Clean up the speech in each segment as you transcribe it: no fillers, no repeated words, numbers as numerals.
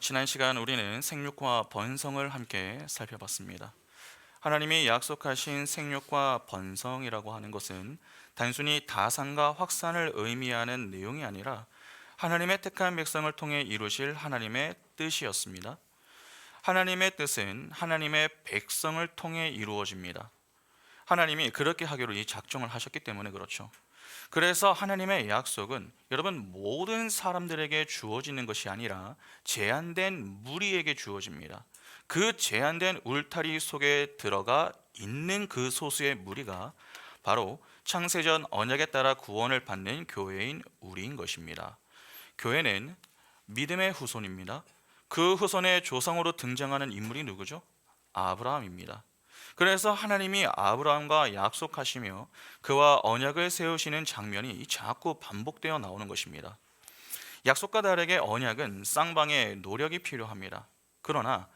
지난 시간 우리는 생육과 번성을 함께 살펴봤습니다. 하나님이 약속하신 생육과 번성이라고 하는 것은 단순히 다산과 확산을 의미하는 내용이 아니라 하나님의 택한 백성을 통해 이루실 하나님의 뜻이었습니다. 하나님의 뜻은 하나님의 백성을 통해 이루어집니다. 하나님이 그렇게 하기로 이 작정을 하셨기 때문에 그렇죠. 그래서 하나님의 약속은 여러분 모든 사람들에게 주어지는 것이 아니라 제한된 무리에게 주어집니다. 그 제한된 울타리 속에 들어가 있는 그 소수의 무리가 바로 창세전 언약에 따라 구원을 받는 교회인 우리인 것입니다. 교회는 믿음의 후손입니다. 그 후손의 조상으로 등장하는 인물이 누구죠? 아브라함입니다. 그래서 하나님이 아브라함과 약속하시며 그와 언약을 세우시는 장면이 자꾸 반복되어 나오는 것입니다. 약속과 다르게 언약은 쌍방의 노력이 필요합니다. 그러나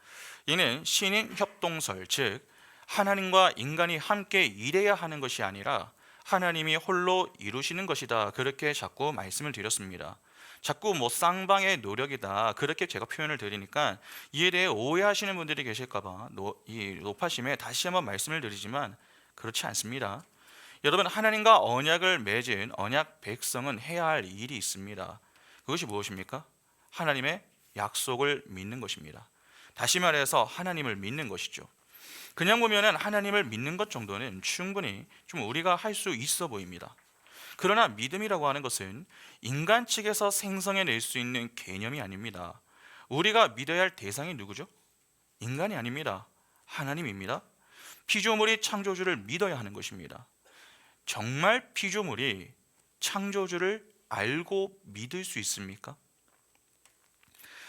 이는 신인 협동설, 즉 하나님과 인간이 함께 일해야 하는 것이 아니라 하나님이 홀로 이루시는 것이다. 그렇게 자꾸 말씀을 드렸습니다. 자꾸 쌍방의 노력이다 그렇게 제가 표현을 드리니까 이에 대해 오해하시는 분들이 계실까봐 이 높아심에 다시 한번 말씀을 드리지만 그렇지 않습니다. 여러분, 하나님과 언약을 맺은 언약 백성은 해야 할 일이 있습니다. 그것이 무엇입니까? 하나님의 약속을 믿는 것입니다. 다시 말해서 하나님을 믿는 것이죠. 그냥 보면은 하나님을 믿는 것 정도는 충분히 좀 우리가 할 수 있어 보입니다. 그러나 믿음이라고 하는 것은 인간 측에서 생성해낼 수 있는 개념이 아닙니다. 우리가 믿어야 할 대상이 누구죠? 인간이 아닙니다. 하나님입니다. 피조물이 창조주를 믿어야 하는 것입니다. 정말 피조물이 창조주를 알고 믿을 수 있습니까?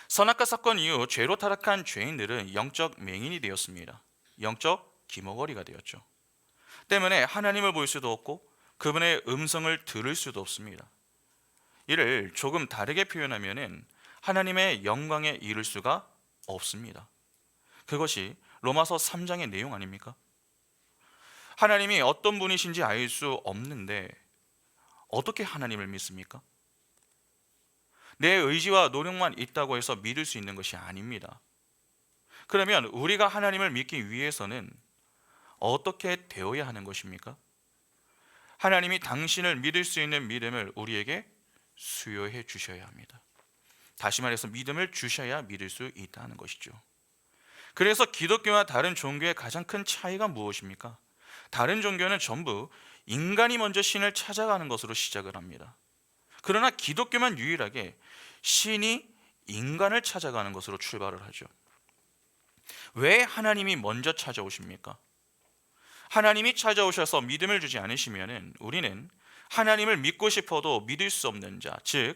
선악과 사건 이후 죄로 타락한 죄인들은 영적 맹인이 되었습니다. 영적 기머거리가 되었죠. 때문에 하나님을 볼 수도 없고 그분의 음성을 들을 수도 없습니다. 이를 조금 다르게 표현하면 하나님의 영광에 이를 수가 없습니다. 그것이 로마서 3장의 내용 아닙니까? 하나님이 어떤 분이신지 알 수 없는데 어떻게 하나님을 믿습니까? 내 의지와 노력만 있다고 해서 믿을 수 있는 것이 아닙니다. 그러면 우리가 하나님을 믿기 위해서는 어떻게 되어야 하는 것입니까? 하나님이 당신을 믿을 수 있는 믿음을 우리에게 수여해 주셔야 합니다. 다시 말해서 믿음을 주셔야 믿을 수 있다는 것이죠. 그래서 기독교와 다른 종교의 가장 큰 차이가 무엇입니까? 다른 종교는 전부 인간이 먼저 신을 찾아가는 것으로 시작을 합니다. 그러나 기독교만 유일하게 신이 인간을 찾아가는 것으로 출발을 하죠. 왜 하나님이 먼저 찾아오십니까? 하나님이 찾아오셔서 믿음을 주지 않으시면 우리는 하나님을 믿고 싶어도 믿을 수 없는 자, 즉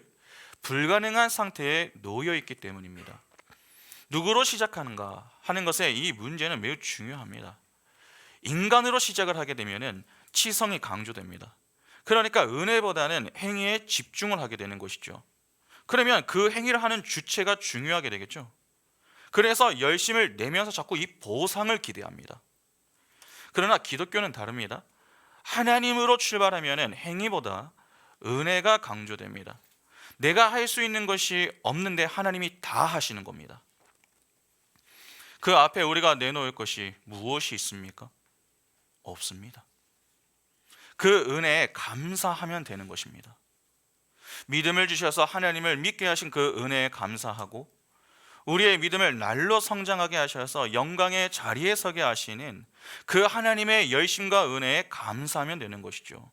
불가능한 상태에 놓여 있기 때문입니다. 누구로 시작하는가 하는 것에 이 문제는 매우 중요합니다. 인간으로 시작을 하게 되면 치성이 강조됩니다. 그러니까 은혜보다는 행위에 집중을 하게 되는 것이죠. 그러면 그 행위를 하는 주체가 중요하게 되겠죠. 그래서 열심을 내면서 자꾸 이 보상을 기대합니다. 그러나 기독교는 다릅니다. 하나님으로 출발하면 행위보다 은혜가 강조됩니다. 내가 할 수 있는 것이 없는데 하나님이 다 하시는 겁니다. 그 앞에 우리가 내놓을 것이 무엇이 있습니까? 없습니다. 그 은혜에 감사하면 되는 것입니다. 믿음을 주셔서 하나님을 믿게 하신 그 은혜에 감사하고 우리의 믿음을 날로 성장하게 하셔서 영광의 자리에 서게 하시는 그 하나님의 열심과 은혜에 감사하면 되는 것이죠.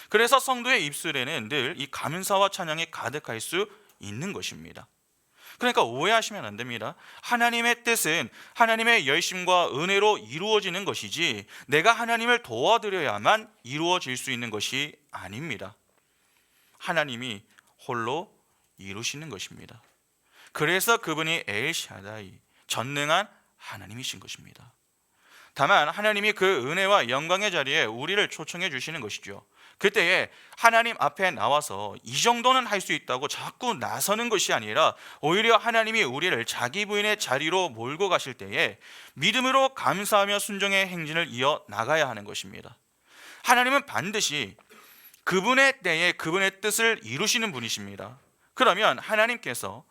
그래서 성도의 입술에는 늘 이 감사와 찬양이 가득할 수 있는 것입니다. 그러니까 오해하시면 안 됩니다. 하나님의 뜻은 하나님의 열심과 은혜로 이루어지는 것이지 내가 하나님을 도와드려야만 이루어질 수 있는 것이 아닙니다. 하나님이 홀로 이루시는 것입니다. 그래서 그분이 엘샤다이, 전능한 하나님이신 것입니다. 다만 하나님이 그 은혜와 영광의 자리에 우리를 초청해 주시는 것이죠. 그때에 하나님 앞에 나와서 이 정도는 할 수 있다고 자꾸 나서는 것이 아니라 오히려 하나님이 우리를 자기 부인의 자리로 몰고 가실 때에 믿음으로 감사하며 순종의 행진을 이어 나가야 하는 것입니다. 하나님은 반드시 그분의 때에 그분의 뜻을 이루시는 분이십니다. 그러면 하나님께서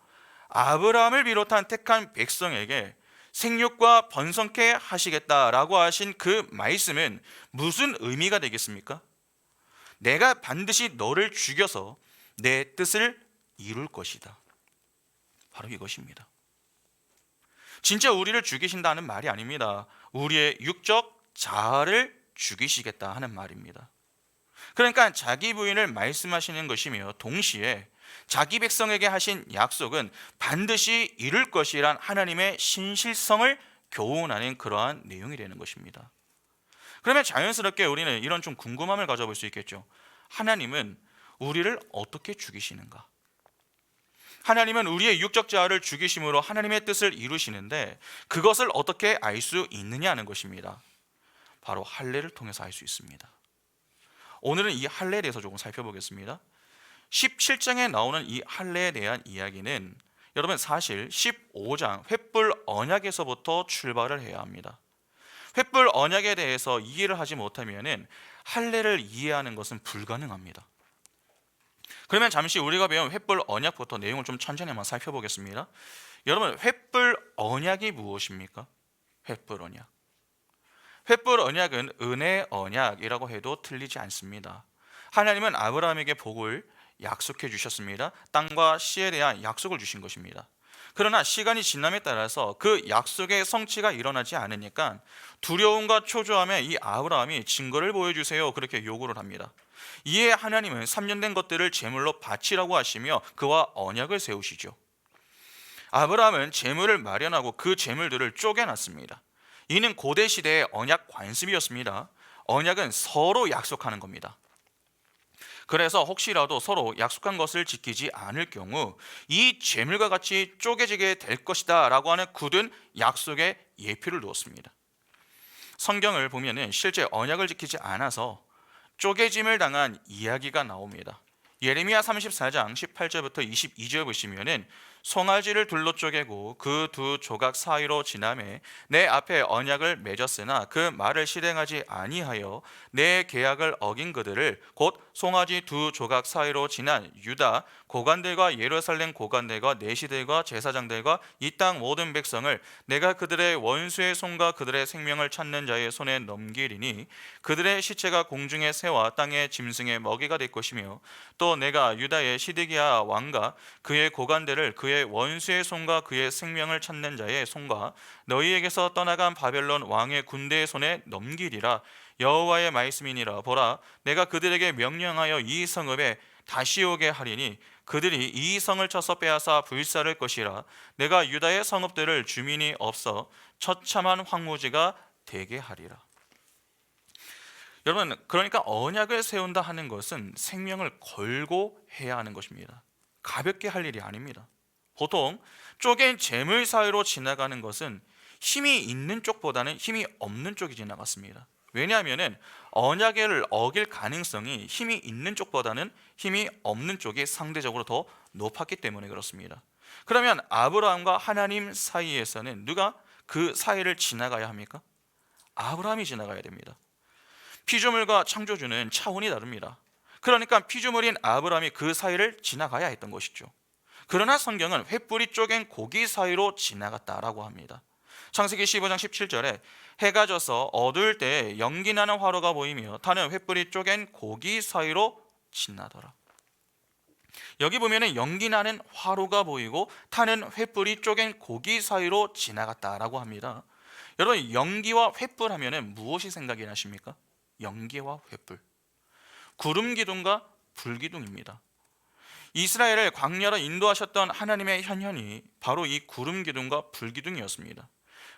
아브라함을 비롯한 택한 백성에게 생육과 번성케 하시겠다라고 하신 그 말씀은 무슨 의미가 되겠습니까? 내가 반드시 너를 죽여서 내 뜻을 이룰 것이다. 바로 이것입니다. 진짜 우리를 죽이신다는 말이 아닙니다. 우리의 육적 자아를 죽이시겠다 하는 말입니다. 그러니까 자기 부인을 말씀하시는 것이며 동시에 자기 백성에게 하신 약속은 반드시 이룰 것이란 하나님의 신실성을 교훈하는 그러한 내용이 되는 것입니다. 그러면 자연스럽게 우리는 이런 좀 궁금함을 가져볼 수 있겠죠. 하나님은 우리를 어떻게 죽이시는가? 하나님은 우리의 육적 자아를 죽이심으로 하나님의 뜻을 이루시는데 그것을 어떻게 알 수 있느냐 하는 것입니다. 바로 할례를 통해서 알 수 있습니다. 오늘은 이 할례에 대해서 조금 살펴보겠습니다. 17장에 나오는 이 할례에 대한 이야기는 여러분 사실 15장 횃불 언약에서부터 출발을 해야 합니다. 횃불 언약에 대해서 이해를 하지 못하면 할례를 이해하는 것은 불가능합니다. 그러면 잠시 우리가 배운 횃불 언약부터 내용을 좀 천천히 한번 살펴보겠습니다. 여러분, 횃불 언약이 무엇입니까? 횃불 언약. 횃불 언약은 은혜 언약이라고 해도 틀리지 않습니다. 하나님은 아브라함에게 복을 약속해 주셨습니다. 땅과 씨에 대한 약속을 주신 것입니다. 그러나 시간이 지남에 따라서 그 약속의 성취가 일어나지 않으니까 두려움과 초조함에 이 아브라함이 증거를 보여주세요 그렇게 요구를 합니다. 이에 하나님은 3년 된 것들을 제물로 바치라고 하시며 그와 언약을 세우시죠. 아브라함은 제물을 마련하고 그 제물들을 쪼개놨습니다. 이는 고대 시대의 언약 관습이었습니다. 언약은 서로 약속하는 겁니다. 그래서 혹시라도 서로 약속한 것을 지키지 않을 경우 이 제물과 같이 쪼개지게 될 것이다 라고 하는 굳은 약속의 예표를 두었습니다. 성경을 보면 실제 언약을 지키지 않아서 쪼개짐을 당한 이야기가 나옵니다. 예레미야 34장 18절부터 22절 보시면은 송아지를 둘로 쪼개고 그 두 조각 사이로 지나매 내 앞에 언약을 맺었으나 그 말을 실행하지 아니하여 내 계약을 어긴 그들을 곧 송아지 두 조각 사이로 지난 유다 고관들과 예루살렘 고관들과 내시들과 제사장들과 이 땅 모든 백성을 내가 그들의 원수의 손과 그들의 생명을 찾는 자의 손에 넘기리니 그들의 시체가 공중의 새와 땅의 짐승의 먹이가 될 것이며 또 내가 유다의 시드기야 왕과 그의 고관들을 그의 원수의 손과 그의 생명을 찾는 자의 손과 너희에게서 떠나간 바벨론 왕의 군대의 손에 넘기리라. 여호와의 말씀이니라. 보라, 내가 그들에게 명령하여 이 성읍에 다시 오게 하리니 그들이 이 성을 쳐서 빼앗아 불살을 것이라. 내가 유다의 성읍들을 주민이 없어 처참한 황무지가 되게 하리라. 여러분, 그러니까 언약을 세운다 하는 것은 생명을 걸고 해야 하는 것입니다. 가볍게 할 일이 아닙니다. 보통 쪼갠 재물 사이로 지나가는 것은 힘이 있는 쪽보다는 힘이 없는 쪽이 지나갔습니다. 왜냐하면 언약을 어길 가능성이 힘이 있는 쪽보다는 힘이 없는 쪽이 상대적으로 더 높았기 때문에 그렇습니다. 그러면 아브라함과 하나님 사이에서는 누가 그 사이를 지나가야 합니까? 아브라함이 지나가야 됩니다. 피조물과 창조주는 차원이 다릅니다. 그러니까 피조물인 아브라함이 그 사이를 지나가야 했던 것이죠. 그러나 성경은 횃불이 쪼갠 고기 사이로 지나갔다라고 합니다. 창세기 15장 17절에 해가 져서 어두울 때 연기나는 화로가 보이며 타는 횃불이 쪼갠 고기 사이로 지나더라. 여기 보면은 연기나는 화로가 보이고 타는 횃불이 쪼갠 고기 사이로 지나갔다라고 합니다. 여러분, 연기와 횃불 하면은 무엇이 생각이 나십니까? 연기와 횃불, 구름 기둥과 불 기둥입니다. 이스라엘을 광야로 인도하셨던 하나님의 현현이 바로 이 구름 기둥과 불 기둥이었습니다.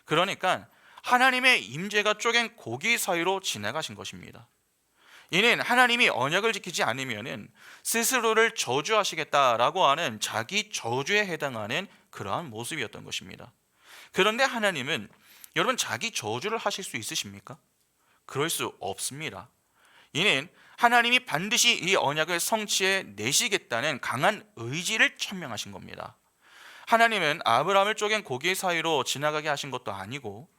그러니까 하나님의 임재가 쪼갠 고기 사이로 지나가신 것입니다. 이는 하나님이 언약을 지키지 않으면 스스로를 저주하시겠다라고 하는 자기 저주에 해당하는 그러한 모습이었던 것입니다. 그런데 하나님은 여러분 자기 저주를 하실 수 있으십니까? 그럴 수 없습니다. 이는 하나님이 반드시 이 언약을 성취해 내시겠다는 강한 의지를 천명하신 겁니다. 하나님은 아브라함을 쪼갠 고기 사이로 지나가게 하신 것도 아니고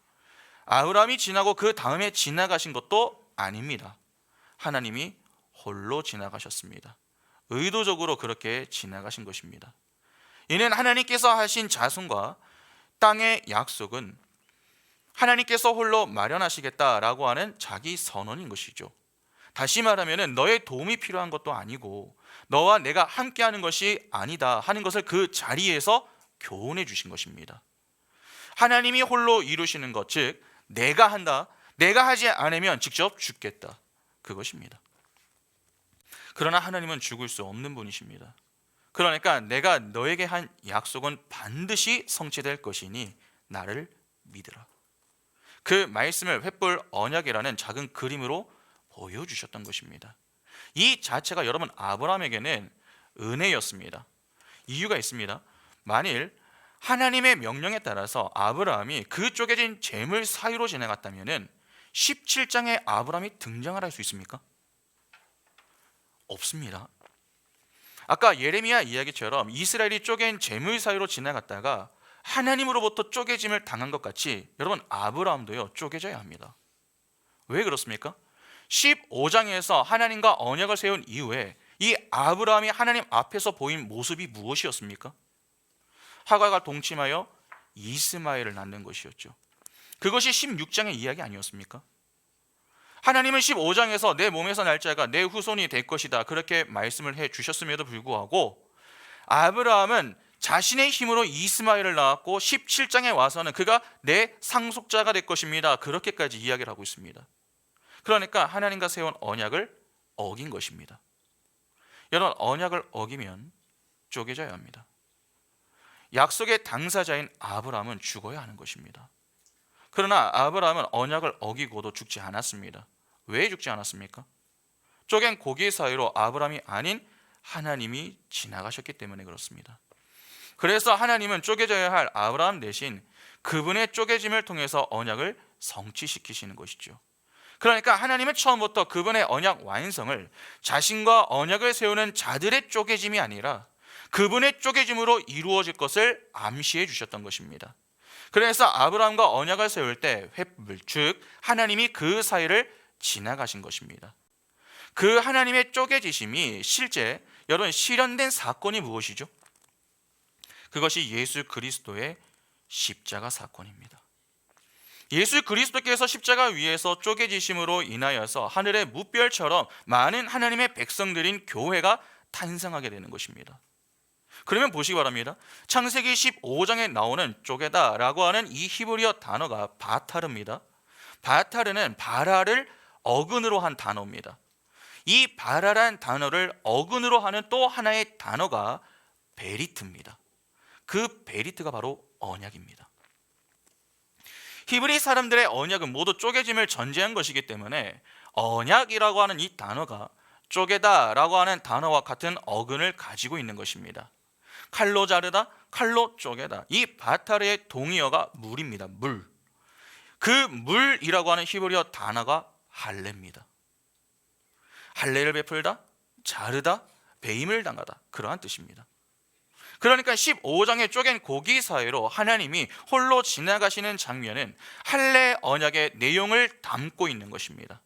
아브라함이 지나고 그 다음에 지나가신 것도 아닙니다. 하나님이 홀로 지나가셨습니다. 의도적으로 그렇게 지나가신 것입니다. 이는 하나님께서 하신 자손과 땅의 약속은 하나님께서 홀로 마련하시겠다라고 하는 자기 선언인 것이죠. 다시 말하면 너의 도움이 필요한 것도 아니고 너와 내가 함께하는 것이 아니다 하는 것을 그 자리에서 교훈해 주신 것입니다. 하나님이 홀로 이루시는 것, 즉 내가 한다, 내가 하지 않으면 직접 죽겠다, 그것입니다. 그러나 하나님은 죽을 수 없는 분이십니다. 그러니까 내가 너에게 한 약속은 반드시 성취될 것이니 나를 믿으라. 그 말씀을 횃불 언약이라는 작은 그림으로 보여주셨던 것입니다. 이 자체가 여러분 아브라함에게는 은혜였습니다. 이유가 있습니다. 만일 하나님의 명령에 따라서 아브라함이 그 쪼개진 재물 사이로 지나갔다면 17장에 아브라함이 등장을 할 수 있습니까? 없습니다. 아까 예레미야 이야기처럼 이스라엘이 쪼갠 재물 사이로 지나갔다가 하나님으로부터 쪼개짐을 당한 것 같이 여러분 아브라함도요 쪼개져야 합니다. 왜 그렇습니까? 15장에서 하나님과 언약을 세운 이후에 이 아브라함이 하나님 앞에서 보인 모습이 무엇이었습니까? 하갈과 동침하여 이스마엘을 낳는 것이었죠. 그것이 16장의 이야기 아니었습니까? 하나님은 15장에서 내 몸에서 날 자가 내 후손이 될 것이다 그렇게 말씀을 해 주셨음에도 불구하고 아브라함은 자신의 힘으로 이스마엘을 낳았고 17장에 와서는 그가 내 상속자가 될 것입니다 그렇게까지 이야기를 하고 있습니다. 그러니까 하나님과 세운 언약을 어긴 것입니다. 여러분 언약을 어기면 쪼개져야 합니다. 약속의 당사자인 아브라함은 죽어야 하는 것입니다. 그러나 아브라함은 언약을 어기고도 죽지 않았습니다. 왜 죽지 않았습니까? 쪼갠 고기 사이로 아브라함이 아닌 하나님이 지나가셨기 때문에 그렇습니다. 그래서 하나님은 쪼개져야 할 아브라함 대신 그분의 쪼개짐을 통해서 언약을 성취시키시는 것이죠. 그러니까 하나님은 처음부터 그분의 언약 완성을 자신과 언약을 세우는 자들의 쪼개짐이 아니라 그분의 쪼개짐으로 이루어질 것을 암시해 주셨던 것입니다. 그래서 아브라함과 언약을 세울 때 횃불, 즉 하나님이 그 사이를 지나가신 것입니다. 그 하나님의 쪼개지심이 실제 여러분 실현된 사건이 무엇이죠? 그것이 예수 그리스도의 십자가 사건입니다. 예수 그리스도께서 십자가 위에서 쪼개지심으로 인하여서 하늘의 무별처럼 많은 하나님의 백성들인 교회가 탄생하게 되는 것입니다. 그러면 보시기 바랍니다. 창세기 15장에 나오는 쪼개다라고 하는 이 히브리어 단어가 바타르입니다. 바타르는 바라를 어근으로 한 단어입니다. 이 바라란 단어를 어근으로 하는 또 하나의 단어가 베리트입니다. 그 베리트가 바로 언약입니다. 히브리 사람들의 언약은 모두 쪼개짐을 전제한 것이기 때문에 언약이라고 하는 이 단어가 쪼개다라고 하는 단어와 같은 어근을 가지고 있는 것입니다. 칼로 자르다, 칼로 쪼개다. 이 바타르의 동의어가 물입니다. 물. 그 물이라고 하는 히브리어 단어가 할례입니다. 할례를 베풀다, 자르다, 배임을 당하다 그러한 뜻입니다. 그러니까 15장에 쪼갠 고기 사이로 하나님이 홀로 지나가시는 장면은 할례 언약의 내용을 담고 있는 것입니다.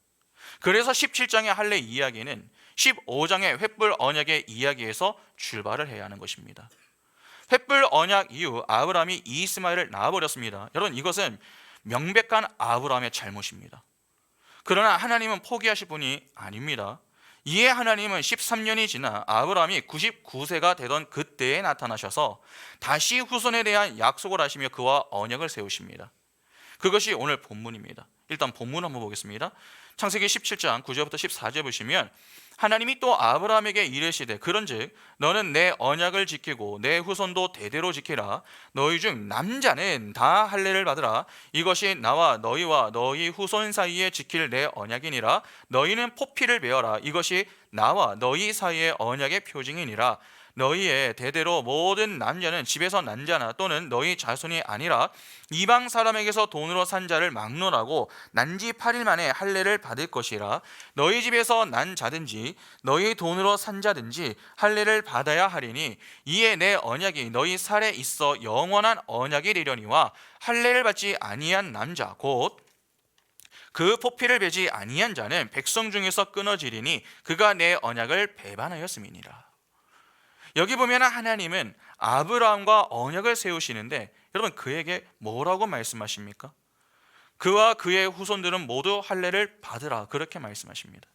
그래서 17장의 할례 이야기는 15장의 횃불 언약의 이야기에서 출발을 해야 하는 것입니다. 횃불 언약 이후 아브라함이 이스마엘을 낳아버렸습니다. 여러분 이것은 명백한 아브라함의 잘못입니다. 그러나 하나님은 포기하실 분이 아닙니다. 이에 하나님은 13년이 지나 아브라함이 99세가 되던 그때에 나타나셔서 다시 후손에 대한 약속을 하시며 그와 언약을 세우십니다. 그것이 오늘 본문입니다. 일단 본문 한번 보겠습니다. 창세기 17장 9절부터 14절 보시면 하나님이 또 아브라함에게 이르시되 그런즉 너는 내 언약을 지키고 내 후손도 대대로 지키라. 너희 중 남자는 다 할례를 받으라. 이것이 나와 너희와 너희 후손 사이에 지킬 내 언약이니라. 너희는 포피를 베어라. 이것이 나와 너희 사이의 언약의 표징이니라. 너희의 대대로 모든 남자는 집에서 난 자나 또는 너희 자손이 아니라 이방 사람에게서 돈으로 산 자를 막론하고 난 지 8일 만에 할례를 받을 것이라. 너희 집에서 난 자든지 너희 돈으로 산 자든지 할례를 받아야 하리니 이에 내 언약이 너희 살에 있어 영원한 언약이 되려니와 할례를 받지 아니한 남자 곧 그 포피를 베지 아니한 자는 백성 중에서 끊어지리니 그가 내 언약을 배반하였음이니라. 여기 보면 하나님은 아브라함과 언약을 세우시는데 여러분 그에게 뭐라고 말씀하십니까? 그와 그의 후손들은 모두 할례를 받으라 그렇게 말씀하십니다.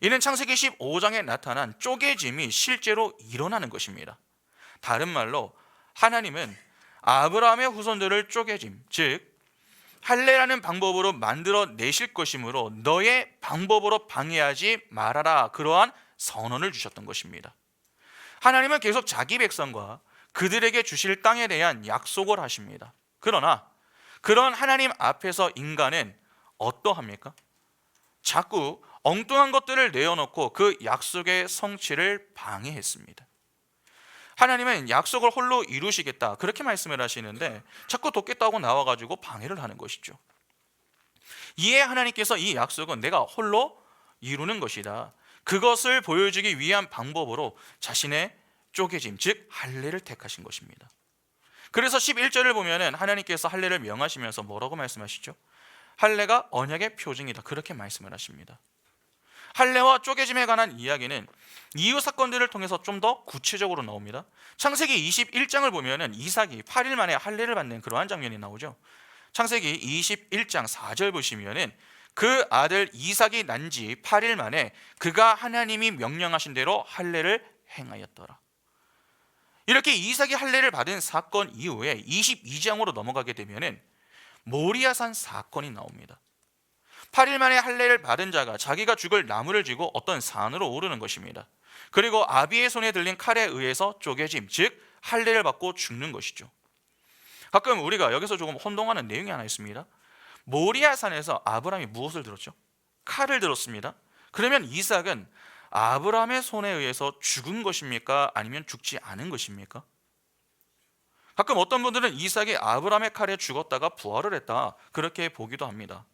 이는 창세기 15장에 나타난 쪼개짐이 실제로 일어나는 것입니다. 다른 말로 하나님은 아브라함의 후손들을 쪼개짐, 즉 할례라는 방법으로 만들어 내실 것이므로 너의 방법으로 방해하지 말아라, 그러한 선언을 주셨던 것입니다. 하나님은 계속 자기 백성과 그들에게 주실 땅에 대한 약속을 하십니다. 그러나 그런 하나님 앞에서 인간은 어떠합니까? 자꾸 엉뚱한 것들을 내어놓고 그 약속의 성취를 방해했습니다. 하나님은 약속을 홀로 이루시겠다 그렇게 말씀을 하시는데 자꾸 돕겠다고 나와가지고 방해를 하는 것이죠. 이에 하나님께서 이 약속은 내가 홀로 이루는 것이다, 그것을 보여주기 위한 방법으로 자신의 쪼개짐, 즉 할례를 택하신 것입니다. 그래서 11절을 보면은 하나님께서 할례를 명하시면서 뭐라고 말씀하시죠? 할례가 언약의 표징이다 그렇게 말씀을 하십니다. 할례와 쪼개짐에 관한 이야기는 이후 사건들을 통해서 좀 더 구체적으로 나옵니다. 창세기 21장을 보면은 이삭이 8일 만에 할례를 받는 그러한 장면이 나오죠. 창세기 21장 4절 보시면은 그 아들 이삭이 난 지 8일 만에 그가 하나님이 명령하신 대로 할례를 행하였더라. 이렇게 이삭이 할례를 받은 사건 이후에 22장으로 넘어가게 되면은 모리아산 사건이 나옵니다. 8일 만에 할례를 받은 자가 자기가 죽을 나무를 쥐고 어떤 산으로 오르는 것입니다. 그리고 아비의 손에 들린 칼에 의해서 쪼개짐, 즉 할례를 받고 죽는 것이죠. 가끔 우리가 여기서 조금 혼동하는 내용이 하나 있습니다. 모리아산에서 아브라함이 무엇을 들었죠? 칼을 들었습니다. 그러면 이삭은 아브라함의 손에 의해서 죽은 것입니까? 아니면 죽지 않은 것입니까? 가끔 어떤 분들은 이삭이 아브라함의 칼에 죽었다가 부활을 했다 그렇게 보기도 합니다.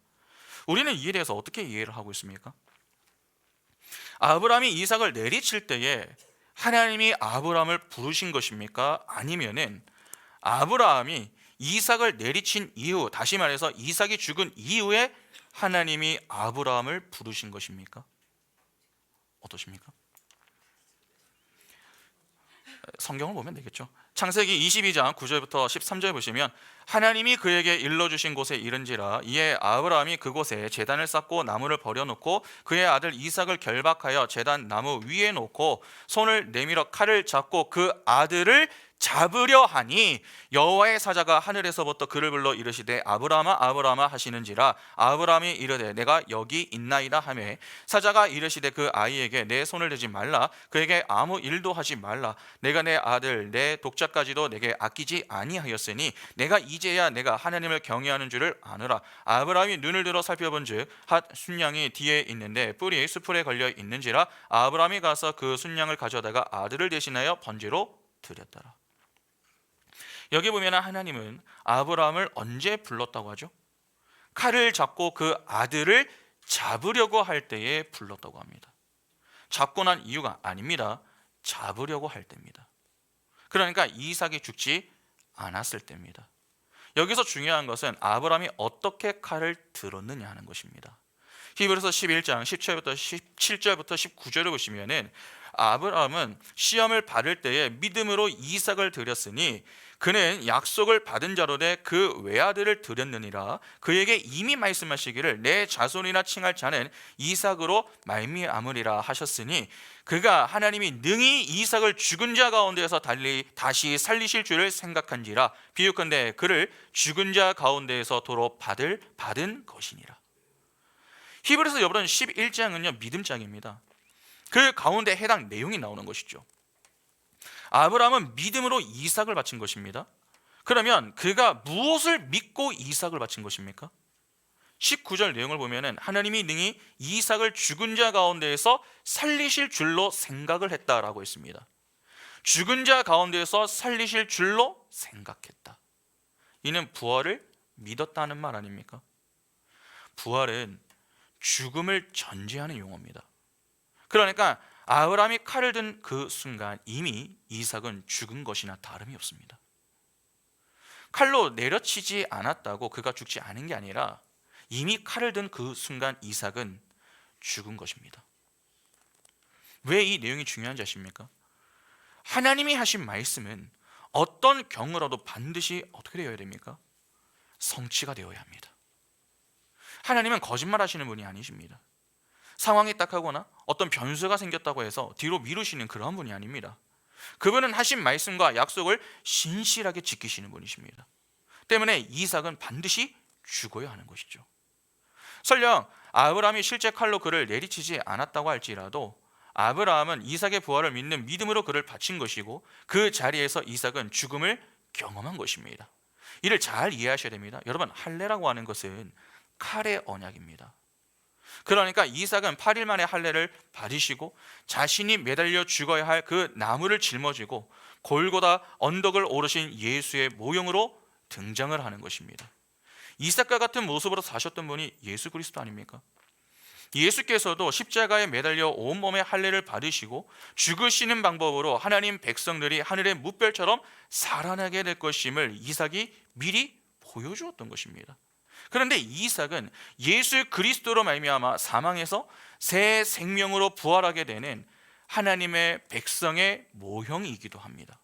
우리는 이에 대해서 어떻게 이해를 하고 있습니까? 아브라함이 이삭을 내리칠 때에 하나님이 아브라함을 부르신 것입니까? 아니면은 아브라함이 이삭을 내리친 이후, 다시 말해서 이삭이 죽은 이후에 하나님이 아브라함을 부르신 것입니까? 어떠십니까? 성경을 보면 되겠죠. 창세기 22장 9절부터 13절 보시면 하나님이 그에게 일러주신 곳에 이른지라 이에 아브라함이 그곳에 제단을 쌓고 나무를 버려놓고 그의 아들 이삭을 결박하여 제단 나무 위에 놓고 손을 내밀어 칼을 잡고 그 아들을 잡으려 하니 여호와의 사자가 하늘에서부터 그를 불러 이르시되 아브라함아 아브라함아 하시는지라 아브라함이 이르되 내가 여기 있나이다 하매 사자가 이르시되 그 아이에게 내 손을 대지 말라 그에게 아무 일도 하지 말라 내가 내 아들 내 독자까지도 내게 아끼지 아니하였으니 내가 이제야 내가 하나님을 경외하는 줄을 아노라. 아브라함이 눈을 들어 살펴본즉 한 순양이 뒤에 있는데 뿔이 수풀에 걸려 있는지라 아브라함이 가서 그 순양을 가져다가 아들을 대신하여 번제로 드렸더라. 여기 보면 하나님은 아브라함을 언제 불렀다고 하죠? 칼을 잡고 그 아들을 잡으려고 할 때에 불렀다고 합니다. 잡고 난 이유가 아닙니다. 잡으려고 할 때입니다. 그러니까 이삭이 죽지 않았을 때입니다. 여기서 중요한 것은 아브라함이 어떻게 칼을 들었느냐 하는 것입니다. 히브리서 11장 10절부터 17절부터 19절을 보시면은 아브라함은 시험을 받을 때에 믿음으로 이삭을 드렸으니 그는 약속을 받은 자로 돼 그 외아들을 드렸느니라. 그에게 이미 말씀하시기를 내 자손이나 칭할 자는 이삭으로 말미암으리라 하셨으니 그가 하나님이 능히 이삭을 죽은 자 가운데에서 다시 살리실 줄을 생각한지라. 비유컨대 그를 죽은 자 가운데에서 도로 받은 것이니라. 히브리서 여러분 11장은요 믿음장입니다. 그 가운데 해당 내용이 나오는 것이죠. 아브라함은 믿음으로 이삭을 바친 것입니다. 그러면 그가 무엇을 믿고 이삭을 바친 것입니까? 19절 내용을 보면 하나님이 능히 이삭을 죽은 자 가운데에서 살리실 줄로 생각을 했다라고 했습니다. 죽은 자 가운데에서 살리실 줄로 생각했다. 이는 부활을 믿었다는 말 아닙니까? 부활은 죽음을 전제하는 용어입니다. 그러니까 아브라함이 칼을 든 그 순간 이미 이삭은 죽은 것이나 다름이 없습니다. 칼로 내려치지 않았다고 그가 죽지 않은 게 아니라 이미 칼을 든 그 순간 이삭은 죽은 것입니다. 왜 이 내용이 중요한지 아십니까? 하나님이 하신 말씀은 어떤 경우라도 반드시 어떻게 되어야 됩니까? 성취가 되어야 합니다. 하나님은 거짓말하시는 분이 아니십니다. 상황이 딱하거나 어떤 변수가 생겼다고 해서 뒤로 미루시는 그런 분이 아닙니다. 그분은 하신 말씀과 약속을 신실하게 지키시는 분이십니다. 때문에 이삭은 반드시 죽어야 하는 것이죠. 설령 아브라함이 실제 칼로 그를 내리치지 않았다고 할지라도 아브라함은 이삭의 부활을 믿는 믿음으로 그를 바친 것이고 그 자리에서 이삭은 죽음을 경험한 것입니다. 이를 잘 이해하셔야 됩니다. 여러분, 할례라고 하는 것은 칼의 언약입니다. 그러니까 이삭은 8일 만에 할례를 받으시고 자신이 매달려 죽어야 할 그 나무를 짊어지고 골고다 언덕을 오르신 예수의 모형으로 등장을 하는 것입니다. 이삭과 같은 모습으로 사셨던 분이 예수 그리스도 아닙니까? 예수께서도 십자가에 매달려 온몸에 할례를 받으시고 죽으시는 방법으로 하나님 백성들이 하늘의 무별처럼 살아나게 될 것임을 이삭이 미리 보여주었던 것입니다. 그런데 이삭은 예수 그리스도로 말미암아 사망에서 새 생명으로 부활하게 되는 하나님의 백성의 모형이기도 합니다.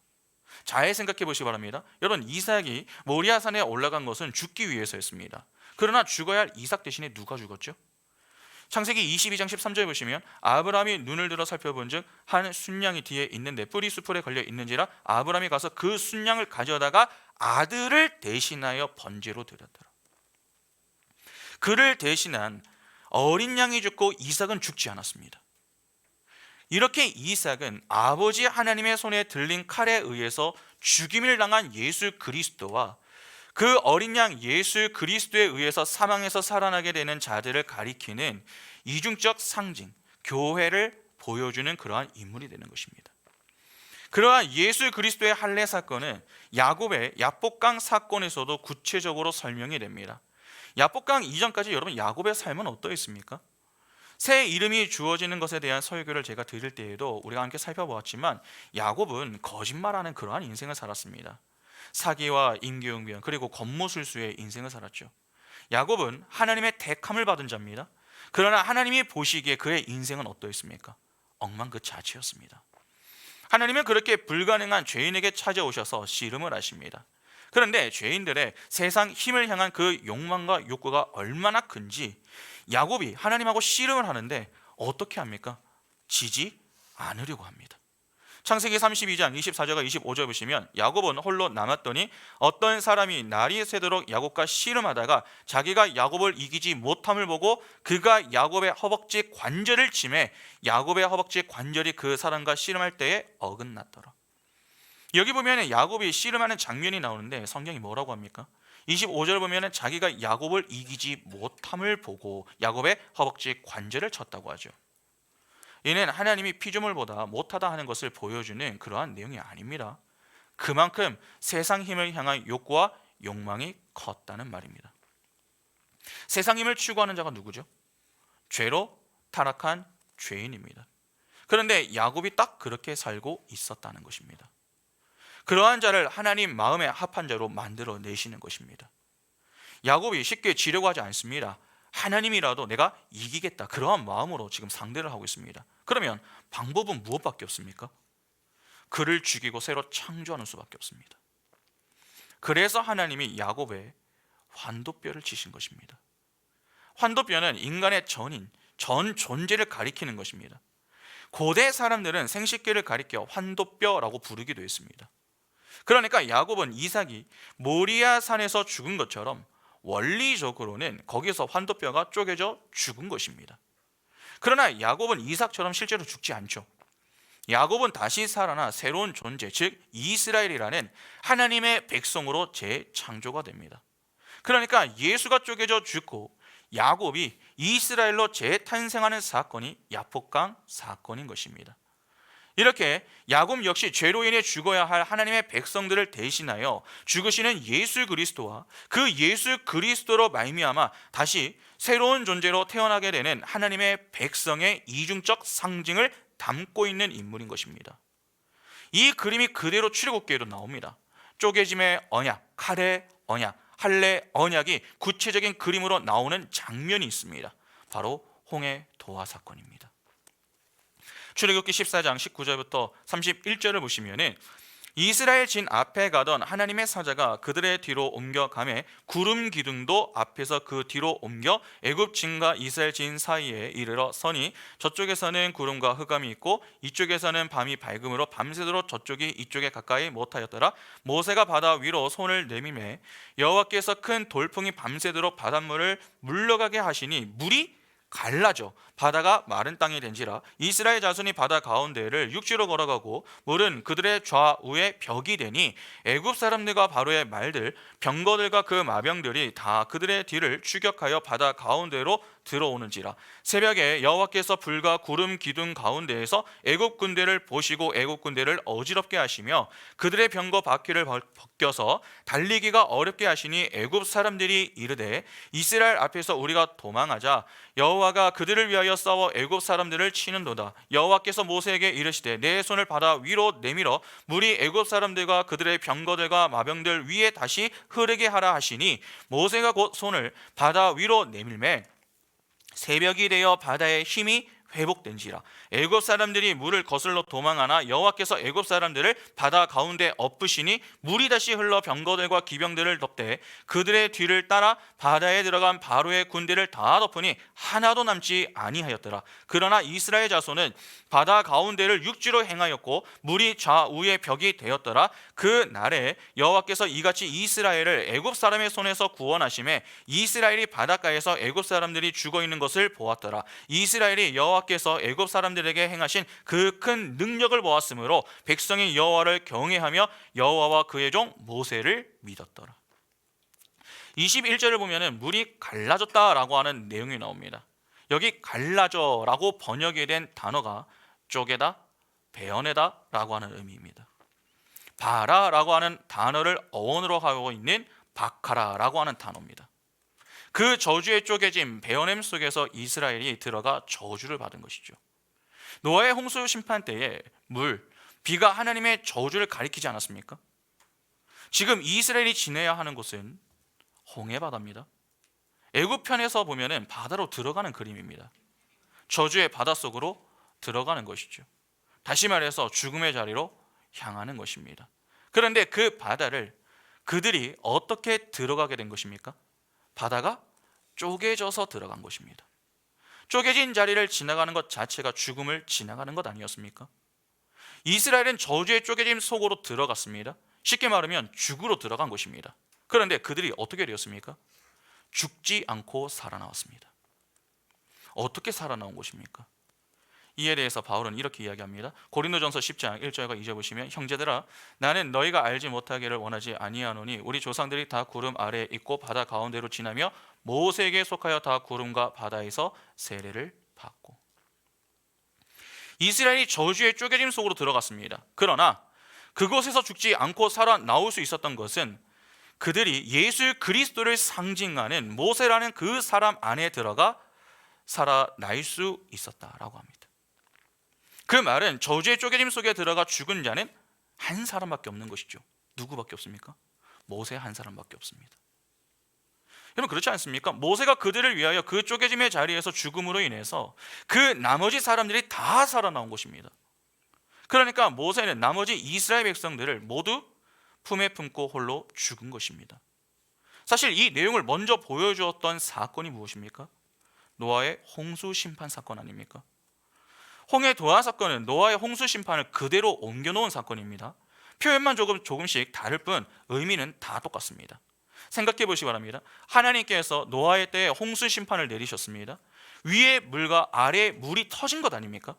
잘 생각해 보시기 바랍니다. 여러분, 이삭이 모리아산에 올라간 것은 죽기 위해서였습니다. 그러나 죽어야 할 이삭 대신에 누가 죽었죠? 창세기 22장 13절에 보시면 아브라함이 눈을 들어 살펴본즉 한 순양이 뒤에 있는데 뿌리 수풀에 걸려 있는지라 아브라함이 가서 그 순양을 가져다가 아들을 대신하여 번제로 드렸더라. 그를 대신한 어린 양이 죽고 이삭은 죽지 않았습니다. 이렇게 이삭은 아버지 하나님의 손에 들린 칼에 의해서 죽임을 당한 예수 그리스도와 그 어린 양 예수 그리스도에 의해서 사망에서 살아나게 되는 자들을 가리키는 이중적 상징, 교회를 보여주는 그러한 인물이 되는 것입니다. 그러한 예수 그리스도의 할례 사건은 야곱의 야복강 사건에서도 구체적으로 설명이 됩니다. 야복강 이전까지 여러분, 야곱의 삶은 어떠했습니까? 새 이름이 주어지는 것에 대한 설교를 제가 드릴 때에도 우리가 함께 살펴보았지만 야곱은 거짓말하는 그러한 인생을 살았습니다. 사기와 임기응변 그리고 권모술수의 인생을 살았죠. 야곱은 하나님의 택함을 받은 자입니다. 그러나 하나님이 보시기에 그의 인생은 어떠했습니까? 엉망그자치였습니다. 하나님은 그렇게 불가능한 죄인에게 찾아오셔서 씨름을 하십니다. 그런데 죄인들의 세상 힘을 향한 그 욕망과 욕구가 얼마나 큰지 야곱이 하나님하고 씨름을 하는데 어떻게 합니까? 지지 않으려고 합니다. 창세기 32장 24절과 25절 보시면 야곱은 홀로 남았더니 어떤 사람이 날이 새도록 야곱과 씨름하다가 자기가 야곱을 이기지 못함을 보고 그가 야곱의 허벅지 관절을 치매 야곱의 허벅지 관절이 그 사람과 씨름할 때에 어긋났더라. 여기 보면 야곱이 씨름하는 장면이 나오는데 성경이 뭐라고 합니까? 25절 보면 자기가 야곱을 이기지 못함을 보고 야곱의 허벅지 관절을 쳤다고 하죠. 이는 하나님이 피조물보다 못하다 하는 것을 보여주는 그러한 내용이 아닙니다. 그만큼 세상 힘을 향한 욕구와 욕망이 컸다는 말입니다. 세상 힘을 추구하는 자가 누구죠? 죄로 타락한 죄인입니다. 그런데 야곱이 딱 그렇게 살고 있었다는 것입니다. 그러한 자를 하나님 마음에 합한 자로 만들어 내시는 것입니다. 야곱이 쉽게 지려고 하지 않습니다. 하나님이라도 내가 이기겠다 그러한 마음으로 지금 상대를 하고 있습니다. 그러면 방법은 무엇밖에 없습니까? 그를 죽이고 새로 창조하는 수밖에 없습니다. 그래서 하나님이 야곱의 환도뼈를 치신 것입니다. 환도뼈는 인간의 전인, 전 존재를 가리키는 것입니다. 고대 사람들은 생식기를 가리켜 환도뼈라고 부르기도 했습니다. 그러니까 야곱은 이삭이 모리아 산에서 죽은 것처럼 원리적으로는 거기서 환도뼈가 쪼개져 죽은 것입니다. 그러나 야곱은 이삭처럼 실제로 죽지 않죠. 야곱은 다시 살아나 새로운 존재, 즉 이스라엘이라는 하나님의 백성으로 재창조가 됩니다. 그러니까 예수가 쪼개져 죽고 야곱이 이스라엘로 재탄생하는 사건이 야복강 사건인 것입니다. 이렇게 야곱 역시 죄로 인해 죽어야 할 하나님의 백성들을 대신하여 죽으시는 예수 그리스도와 그 예수 그리스도로 말미암아 다시 새로운 존재로 태어나게 되는 하나님의 백성의 이중적 상징을 담고 있는 인물인 것입니다. 이 그림이 그대로 출애굽기에도 나옵니다. 쪼개짐의 언약, 칼의 언약, 할례 언약이 구체적인 그림으로 나오는 장면이 있습니다. 바로 홍해 도화 사건입니다. 출애굽기 14장 19절부터 31절을 보시면은 이스라엘 진 앞에 가던 하나님의 사자가 그들의 뒤로 옮겨가매 구름 기둥도 앞에서 그 뒤로 옮겨 애굽 진과 이스라엘 진 사이에 이르러 서니 저쪽에서는 구름과 흑암이 있고 이쪽에서는 밤이 밝음으로 밤새도록 저쪽이 이쪽에 가까이 못하였더라. 모세가 바다 위로 손을 내밀매 여호와께서 큰 돌풍이 밤새도록 바닷물을 물러가게 하시니 물이 갈라져 바다가 마른 땅이 된지라. 이스라엘 자손이 바다 가운데를 육지로 걸어가고 물은 그들의 좌우에 벽이 되니 애굽 사람들과 바로의 말들 병거들과 그 마병들이 다 그들의 뒤를 추격하여 바다 가운데로 들어오는지라. 새벽에 여호와께서 불과 구름 기둥 가운데에서 애굽 군대를 보시고 애굽 군대를 어지럽게 하시며 그들의 병거 바퀴를 벗겨서 달리기가 어렵게 하시니 애굽 사람들이 이르되 이스라엘 앞에서 우리가 도망하자 여호와가 그들을 위하여 싸워 애굽 사람들을 치는도다. 여호와께서 모세에게 이르시되 내 손을 바다 위로 내밀어 물이 애굽 사람들과 그들의 병거들과 마병들 위에 다시 흐르게 하라 하시니 모세가 곧 손을 바다 위로 내밀매 새벽이 되어 바다의 힘이 회복된지라. 애굽 사람들이 물을 거슬러 도망하나 여호와께서 애굽 사람들을 바다 가운데 엎으시니 물이 다시 흘러 병거들과 기병들을 덮되 그들의 뒤를 따라 바다에 들어간 바로의 군대를 다 덮으니 하나도 남지 아니하였더라. 그러나 이스라엘 자손은 바다 가운데를 육지로 행하였고 물이 좌우의 벽이 되었더라. 그 날에 여호와께서 이같이 이스라엘을 애굽 사람의 손에서 구원하심에 이스라엘이 바닷가에서 애굽 사람들이 죽어 있는 것을 보았더라. 이스라엘이 여호와께서 애굽 사람들에게 행하신 그 큰 능력을 보았으므로 백성이 여호와를 경외하며 여호와와 그의 종 모세를 믿었더라. 21절을 보면은 물이 갈라졌다라고 하는 내용이 나옵니다. 여기 갈라져라고 번역이 된 단어가 쪼개다, 베어내다라고 하는 의미입니다. 바라라고 하는 단어를 어원으로 하고 있는 바카라라고 하는 단어입니다. 그 저주의 쪼개짐, 베어냄 속에서 이스라엘이 들어가 저주를 받은 것이죠. 노아의 홍수 심판 때에 물, 비가 하나님의 저주를 가리키지 않았습니까? 지금 이스라엘이 지내야 하는 곳은 홍해바다입니다. 애굽편에서 보면은 바다로 들어가는 그림입니다. 저주의 바다 속으로 들어가는 것이죠. 다시 말해서 죽음의 자리로 향하는 것입니다. 그런데 그 바다를 그들이 어떻게 들어가게 된 것입니까? 바다가 쪼개져서 들어간 것입니다. 쪼개진 자리를 지나가는 것 자체가 죽음을 지나가는 것 아니었습니까? 이스라엘은 저주의 쪼개짐 속으로 들어갔습니다. 쉽게 말하면 죽으로 들어간 것입니다. 그런데 그들이 어떻게 되었습니까? 죽지 않고 살아나왔습니다. 어떻게 살아나온 것입니까? 이에 대해서 바울은 이렇게 이야기합니다. 고린도전서 10장 1절과 2절 보시면 형제들아 나는 너희가 알지 못하기를 원하지 아니하노니 우리 조상들이 다 구름 아래에 있고 바다 가운데로 지나며 모세에게 속하여 다 구름과 바다에서 세례를 받고. 이스라엘이 저주의 쪼개짐 속으로 들어갔습니다. 그러나 그곳에서 죽지 않고 살아나올 수 있었던 것은 그들이 예수 그리스도를 상징하는 모세라는 그 사람 안에 들어가 살아날 수 있었다라고 합니다. 그 말은 저주의 쪼개짐 속에 들어가 죽은 자는 한 사람밖에 없는 것이죠. 누구밖에 없습니까? 모세 한 사람밖에 없습니다. 여러분 그렇지 않습니까? 모세가 그들을 위하여 그 쪼개짐의 자리에서 죽음으로 인해서 그 나머지 사람들이 다 살아나온 것입니다. 그러니까 모세는 나머지 이스라엘 백성들을 모두 품에 품고 홀로 죽은 것입니다. 사실 이 내용을 먼저 보여주었던 사건이 무엇입니까? 노아의 홍수 심판 사건 아닙니까? 홍해 도화 사건은 노아의 홍수 심판을 그대로 옮겨놓은 사건입니다. 표현만 조금씩 다를 뿐 의미는 다 똑같습니다. 생각해 보시기 바랍니다. 하나님께서 노아의 때에 홍수 심판을 내리셨습니다. 위에 물과 아래에 물이 터진 것 아닙니까?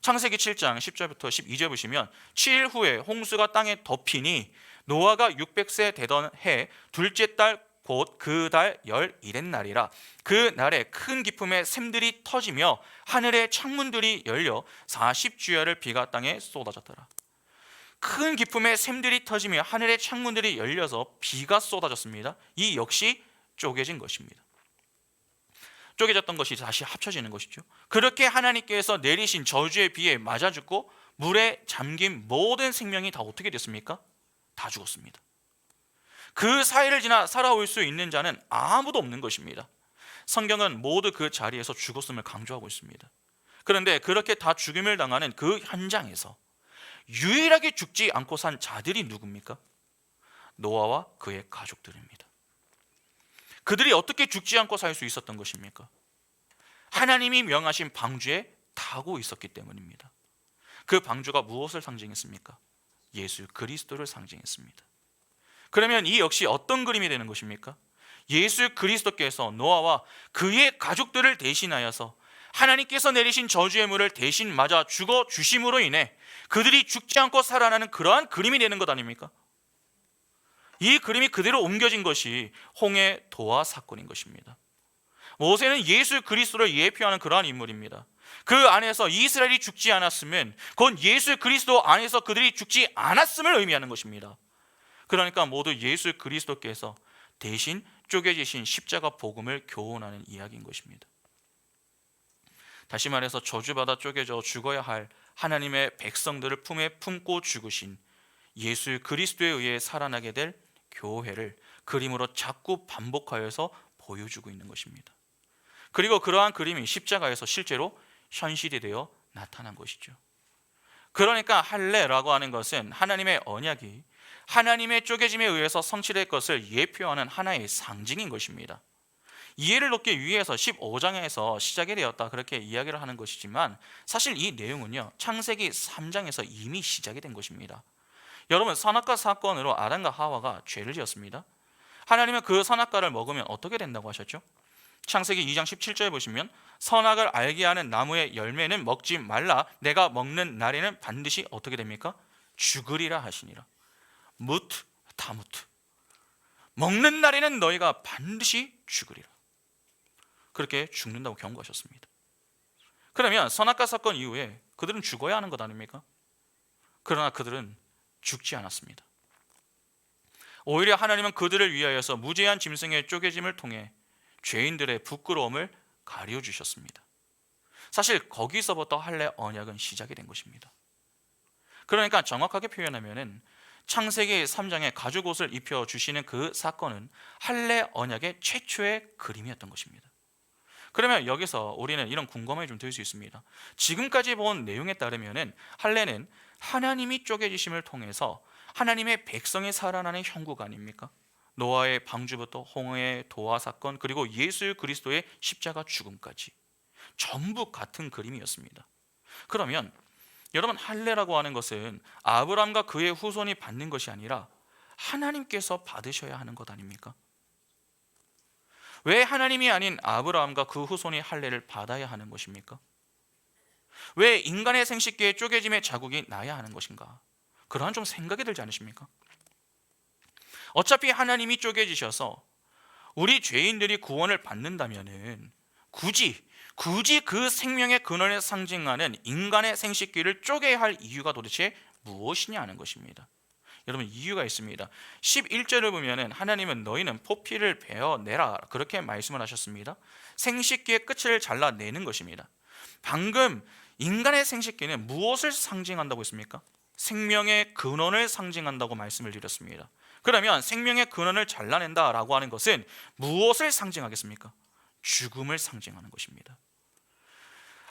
창세기 7장 10절부터 12절 보시면 7일 후에 홍수가 땅에 덮이니 노아가 600세 되던 해 둘째 달 곧 그 달 11의 날이라. 그 날에 큰 기품의 샘들이 터지며 하늘의 창문들이 열려 40주야를 비가 땅에 쏟아졌더라. 큰 기품의 샘들이 터지며 하늘의 창문들이 열려서 비가 쏟아졌습니다. 이 역시 쪼개진 것입니다. 쪼개졌던 것이 다시 합쳐지는 것이죠. 그렇게 하나님께서 내리신 저주의 비에 맞아 죽고 물에 잠긴 모든 생명이 다 어떻게 됐습니까? 다 죽었습니다. 그 사이를 지나 살아올 수 있는 자는 아무도 없는 것입니다. 성경은 모두 그 자리에서 죽었음을 강조하고 있습니다. 그런데 그렇게 다 죽임을 당하는 그 현장에서 유일하게 죽지 않고 산 자들이 누굽니까? 노아와 그의 가족들입니다. 그들이 어떻게 죽지 않고 살 수 있었던 것입니까? 하나님이 명하신 방주에 타고 있었기 때문입니다. 그 방주가 무엇을 상징했습니까? 예수 그리스도를 상징했습니다. 그러면 이 역시 어떤 그림이 되는 것입니까? 예수 그리스도께서 노아와 그의 가족들을 대신하여서 하나님께서 내리신 저주의 물을 대신 맞아 죽어 주심으로 인해 그들이 죽지 않고 살아나는 그러한 그림이 되는 것 아닙니까? 이 그림이 그대로 옮겨진 것이 홍해 도화 사건인 것입니다. 모세는 예수 그리스도를 예표하는 그러한 인물입니다. 그 안에서 이스라엘이 죽지 않았으면 곧 예수 그리스도 안에서 그들이 죽지 않았음을 의미하는 것입니다. 그러니까 모두 예수 그리스도께서 대신 쪼개지신 십자가 복음을 교훈하는 이야기인 것입니다. 다시 말해서 저주받아 쪼개져 죽어야 할 하나님의 백성들을 품에 품고 죽으신 예수 그리스도에 의해 살아나게 될 교회를 그림으로 자꾸 반복하여서 보여주고 있는 것입니다. 그리고 그러한 그림이 십자가에서 실제로 현실이 되어 나타난 것이죠. 그러니까 할례라고 하는 것은 하나님의 언약이 하나님의 쪼개짐에 의해서 성취될 것을 예표하는 하나의 상징인 것입니다. 이해를 돕기 위해서 15장에서 시작이 되었다 그렇게 이야기를 하는 것이지만 사실 이 내용은요 창세기 3장에서 이미 시작이 된 것입니다. 여러분, 선악과 사건으로 아담과 하와가 죄를 지었습니다. 하나님은 그 선악과를 먹으면 어떻게 된다고 하셨죠? 창세기 2장 17절에 보시면 선악을 알게 하는 나무의 열매는 먹지 말라, 내가 먹는 날에는 반드시 어떻게 됩니까? 죽으리라 하시니라. 무트 타무트, 먹는 날에는 너희가 반드시 죽으리라. 그렇게 죽는다고 경고하셨습니다. 그러면 선악과 사건 이후에 그들은 죽어야 하는 것 아닙니까? 그러나 그들은 죽지 않았습니다. 오히려 하나님은 그들을 위하여서 무제한 짐승의 쪼개짐을 통해 죄인들의 부끄러움을 가려주셨습니다. 사실 거기서부터 할례 언약은 시작이 된 것입니다. 그러니까 정확하게 표현하면 창세기 3장에 가죽 옷을 입혀주시는 그 사건은 할례 언약의 최초의 그림이었던 것입니다. 그러면 여기서 우리는 이런 궁금함이 좀 들 수 있습니다. 지금까지 본 내용에 따르면 할례는 하나님이 쪼개지심을 통해서 하나님의 백성이 살아나는 형국 아닙니까? 노아의 방주부터 홍해의 도화 사건, 그리고 예수 그리스도의 십자가 죽음까지 전부 같은 그림이었습니다. 그러면 여러분, 할례라고 하는 것은 아브라함과 그의 후손이 받는 것이 아니라 하나님께서 받으셔야 하는 것 아닙니까? 왜 하나님이 아닌 아브라함과 그 후손이 할례를 받아야 하는 것입니까? 왜 인간의 생식기에 쪼개짐의 자국이 나야 하는 것인가? 그러한 좀 생각이 들지 않으십니까? 어차피 하나님이 쪼개지셔서 우리 죄인들이 구원을 받는다면은 굳이 그 생명의 근원을 상징하는 인간의 생식기를 쪼개야 할 이유가 도대체 무엇이냐 하는 것입니다. 여러분, 이유가 있습니다. 11절을 보면은 하나님은 너희는 포피를 베어내라 그렇게 말씀을 하셨습니다. 생식기의 끝을 잘라내는 것입니다. 방금 인간의 생식기는 무엇을 상징한다고 했습니까? 생명의 근원을 상징한다고 말씀을 드렸습니다. 그러면 생명의 근원을 잘라낸다라고 하는 것은 무엇을 상징하겠습니까? 죽음을 상징하는 것입니다.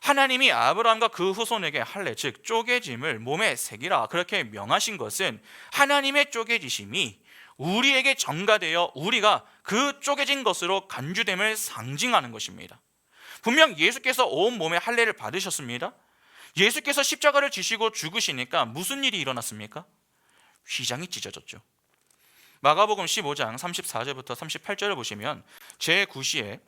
하나님이 아브라함과 그 후손에게 할례, 즉 쪼개짐을 몸에 새기라 그렇게 명하신 것은 하나님의 쪼개지심이 우리에게 전가되어 우리가 그 쪼개진 것으로 간주됨을 상징하는 것입니다. 분명 예수께서 온 몸에 할례를 받으셨습니다. 예수께서 십자가를 지시고 죽으시니까 무슨 일이 일어났습니까? 휘장이 찢어졌죠. 마가복음 15장 34절부터 38절을 보시면 제9시에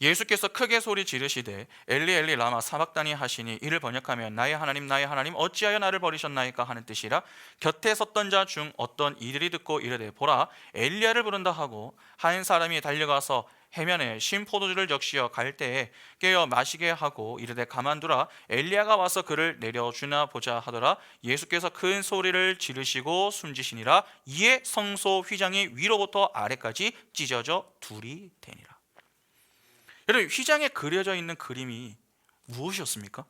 예수께서 크게 소리 지르시되 엘리 엘리 라마 사박다니 하시니 이를 번역하면 나의 하나님 어찌하여 나를 버리셨나이까 하는 뜻이라. 곁에 섰던 자 중 어떤 이들이 듣고 이르되 보라 엘리야를 부른다 하고 한 사람이 달려가서 해면에 신 포도주를 적시어 갈 때에 깨어 마시게 하고 이르되 가만두라 엘리야가 와서 그를 내려주나 보자 하더라. 예수께서 큰 소리를 지르시고 숨지시니라. 이에 성소 휘장이 위로부터 아래까지 찢어져 둘이 되니라. 여러분, 휘장에 그려져 있는 그림이 무엇이었습니까?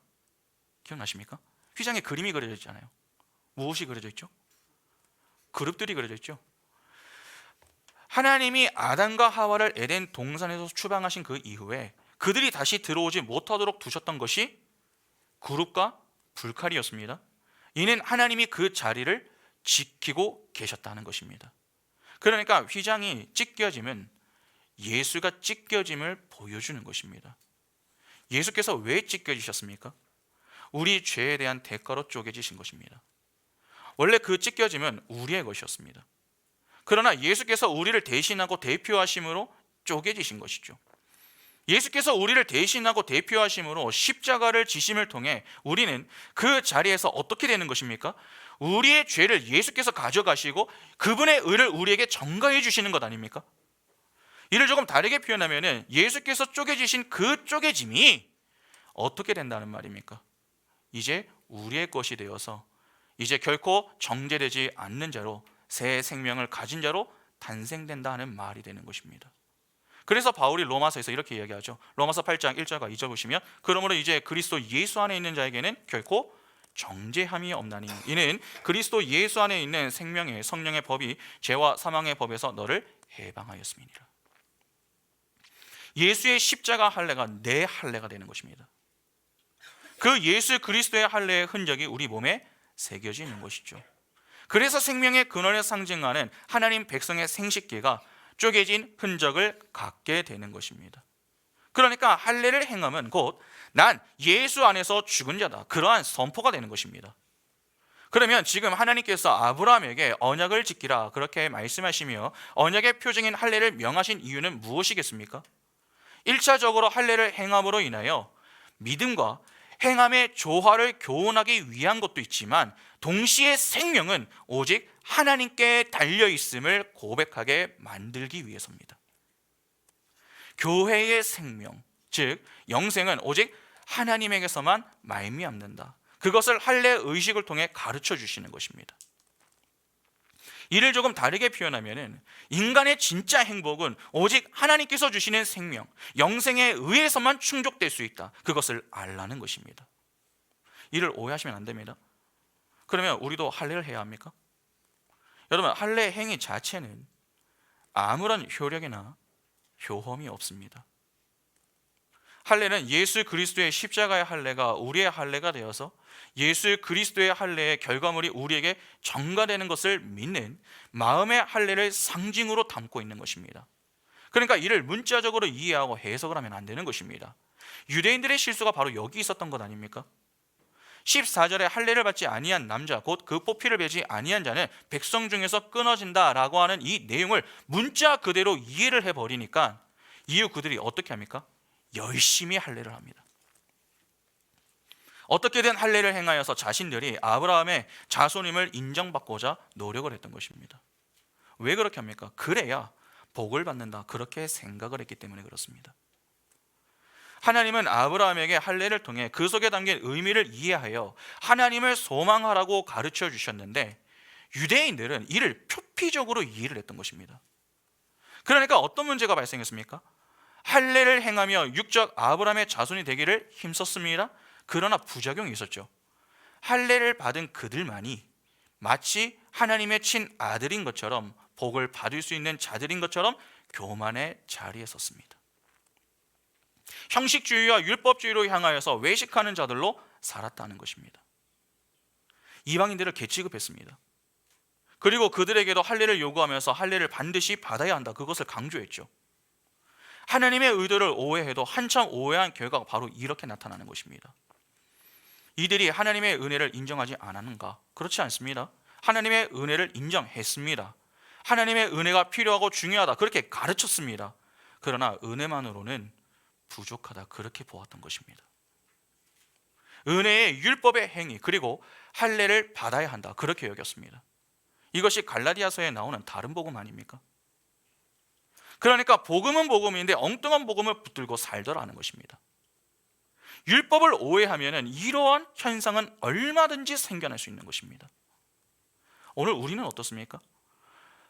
기억나십니까? 휘장에 그림이 그려져 있잖아요. 무엇이 그려져 있죠? 그룹들이 그려져 있죠. 하나님이 아담과 하와를 에덴 동산에서 추방하신 그 이후에 그들이 다시 들어오지 못하도록 두셨던 것이 그룹과 불칼이었습니다. 이는 하나님이 그 자리를 지키고 계셨다는 것입니다. 그러니까 휘장이 찢겨지면 예수가 찢겨짐을 보여주는 것입니다. 예수께서 왜 찢겨지셨습니까? 우리 죄에 대한 대가로 쪼개지신 것입니다. 원래 그 찢겨짐은 우리의 것이었습니다. 그러나 예수께서 우리를 대신하고 대표하심으로 쪼개지신 것이죠. 예수께서 우리를 대신하고 대표하심으로 십자가를 지심을 통해 우리는 그 자리에서 어떻게 되는 것입니까? 우리의 죄를 예수께서 가져가시고 그분의 의를 우리에게 전가해 주시는 것 아닙니까? 이를 조금 다르게 표현하면 예수께서 쪼개지신 그 쪼개짐이 어떻게 된다는 말입니까? 이제 우리의 것이 되어서 이제 결코 정죄되지 않는 자로 새 생명을 가진 자로 탄생된다 하는 말이 되는 것입니다. 그래서 바울이 로마서에서 이렇게 이야기하죠. 로마서 8장 1절과 2절 보시면 그러므로 이제 그리스도 예수 안에 있는 자에게는 결코 정죄함이 없나니 이는 그리스도 예수 안에 있는 생명의 성령의 법이 죄와 사망의 법에서 너를 해방하였음이니라. 예수의 십자가 할례가 내 할례가 되는 것입니다. 그 예수 그리스도의 할례의 흔적이 우리 몸에 새겨져 있는 것이죠. 그래서 생명의 근원을 상징하는 하나님 백성의 생식기가 쪼개진 흔적을 갖게 되는 것입니다. 그러니까 할례를 행함은 곧 난 예수 안에서 죽은 자다, 그러한 선포가 되는 것입니다. 그러면 지금 하나님께서 아브라함에게 언약을 지키라 그렇게 말씀하시며 언약의 표징인 할례를 명하신 이유는 무엇이겠습니까? 1차적으로 할례를 행함으로 인하여 믿음과 행함의 조화를 교훈하기 위한 것도 있지만 동시에 생명은 오직 하나님께 달려있음을 고백하게 만들기 위해서입니다. 교회의 생명, 즉 영생은 오직 하나님에게서만 말미암는다. 그것을 할례 의식을 통해 가르쳐 주시는 것입니다. 이를 조금 다르게 표현하면 인간의 진짜 행복은 오직 하나님께서 주시는 생명, 영생에 의해서만 충족될 수 있다. 그것을 알라는 것입니다. 이를 오해하시면 안 됩니다. 그러면 우리도 할례를 해야 합니까? 여러분, 할례 행위 자체는 아무런 효력이나 효험이 없습니다. 할례는 예수 그리스도의 십자가의 할례가 우리의 할례가 되어서 예수 그리스도의 할례의 결과물이 우리에게 전가되는 것을 믿는 마음의 할례를 상징으로 담고 있는 것입니다. 그러니까 이를 문자적으로 이해하고 해석을 하면 안 되는 것입니다. 유대인들의 실수가 바로 여기 있었던 것 아닙니까? 14절에 할례를 받지 아니한 남자 곧 그 뽑기를 베지 아니한 자는 백성 중에서 끊어진다라고 하는 이 내용을 문자 그대로 이해를 해버리니까 이후 그들이 어떻게 합니까? 열심히 할례를 합니다. 어떻게든 할례를 행하여서 자신들이 아브라함의 자손임을 인정받고자 노력을 했던 것입니다. 왜 그렇게 합니까? 그래야 복을 받는다 그렇게 생각을 했기 때문에 그렇습니다. 하나님은 아브라함에게 할례를 통해 그 속에 담긴 의미를 이해하여 하나님을 소망하라고 가르쳐 주셨는데 유대인들은 이를 표피적으로 이해를 했던 것입니다. 그러니까 어떤 문제가 발생했습니까? 할례를 행하며 육적 아브라함의 자손이 되기를 힘썼습니다. 그러나 부작용이 있었죠. 할례를 받은 그들만이 마치 하나님의 친아들인 것처럼 복을 받을 수 있는 자들인 것처럼 교만의 자리에 섰습니다. 형식주의와 율법주의로 향하여서 외식하는 자들로 살았다는 것입니다. 이방인들을 개취급했습니다. 그리고 그들에게도 할례를 요구하면서 할례를 반드시 받아야 한다 그것을 강조했죠. 하나님의 의도를 오해해도 한참 오해한 결과가 바로 이렇게 나타나는 것입니다. 이들이 하나님의 은혜를 인정하지 않았는가? 그렇지 않습니다. 하나님의 은혜를 인정했습니다. 하나님의 은혜가 필요하고 중요하다 그렇게 가르쳤습니다. 그러나 은혜만으로는 부족하다 그렇게 보았던 것입니다. 은혜의 율법의 행위 그리고 할례를 받아야 한다 그렇게 여겼습니다. 이것이 갈라디아서에 나오는 다른 복음 아닙니까? 그러니까 복음은 복음인데 엉뚱한 복음을 붙들고 살더라는 것입니다. 율법을 오해하면 이러한 현상은 얼마든지 생겨날 수 있는 것입니다. 오늘 우리는 어떻습니까?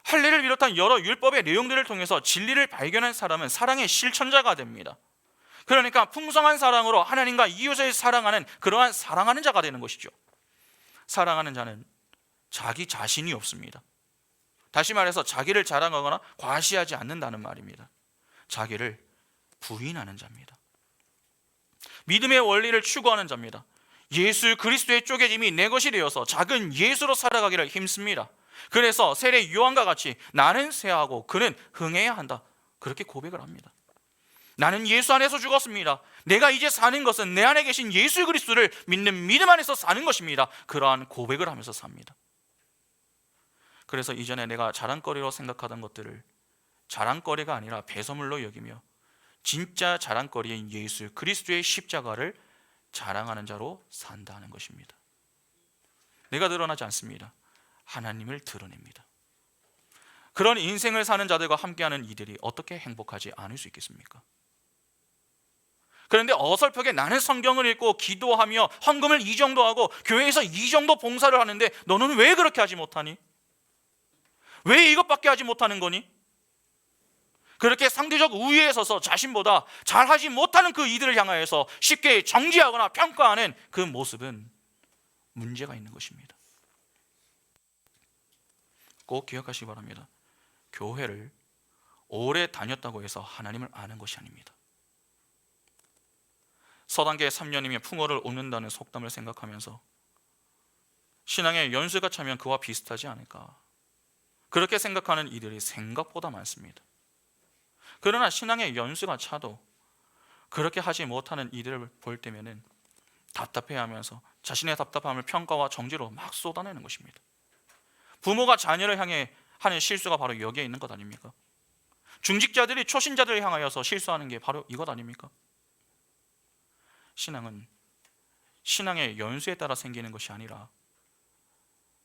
할례를 비롯한 여러 율법의 내용들을 통해서 진리를 발견한 사람은 사랑의 실천자가 됩니다. 그러니까 풍성한 사랑으로 하나님과 이웃을 사랑하는 그러한 사랑하는 자가 되는 것이죠. 사랑하는 자는 자기 자신이 없습니다. 다시 말해서 자기를 자랑하거나 과시하지 않는다는 말입니다. 자기를 부인하는 자입니다. 믿음의 원리를 추구하는 자입니다. 예수 그리스도의 쪼개짐이 내 것이 되어서 작은 예수로 살아가기를 힘씁니다. 그래서 세례 요한과 같이 나는 쇠하고 그는 흥해야 한다, 그렇게 고백을 합니다. 나는 예수 안에서 죽었습니다. 내가 이제 사는 것은 내 안에 계신 예수 그리스도를 믿는 믿음 안에서 사는 것입니다. 그러한 고백을 하면서 삽니다. 그래서 이전에 내가 자랑거리로 생각하던 것들을 자랑거리가 아니라 배설물로 여기며 진짜 자랑거리인 예수 그리스도의 십자가를 자랑하는 자로 산다는 것입니다. 내가 드러나지 않습니다. 하나님을 드러냅니다. 그런 인생을 사는 자들과 함께하는 이들이 어떻게 행복하지 않을 수 있겠습니까? 그런데 어설프게 나는 성경을 읽고 기도하며 헌금을 이 정도 하고 교회에서 이 정도 봉사를 하는데 너는 왜 그렇게 하지 못하니? 왜 이것밖에 하지 못하는 거니? 그렇게 상대적 우위에 서서 자신보다 잘하지 못하는 그 이들을 향하여서 쉽게 정지하거나 평가하는 그 모습은 문제가 있는 것입니다. 꼭 기억하시기 바랍니다. 교회를 오래 다녔다고 해서 하나님을 아는 것이 아닙니다. 서당계 3년이면 풍어를 옮는다는 속담을 생각하면서 신앙의 연수가 차면 그와 비슷하지 않을까, 그렇게 생각하는 이들이 생각보다 많습니다. 그러나 신앙의 연수가 차도 그렇게 하지 못하는 이들을 볼 때면은 답답해하면서 자신의 답답함을 평가와 정죄로 막 쏟아내는 것입니다. 부모가 자녀를 향해 하는 실수가 바로 여기에 있는 것 아닙니까? 중직자들이 초신자들을 향하여서 실수하는 게 바로 이것 아닙니까? 신앙은 신앙의 연수에 따라 생기는 것이 아니라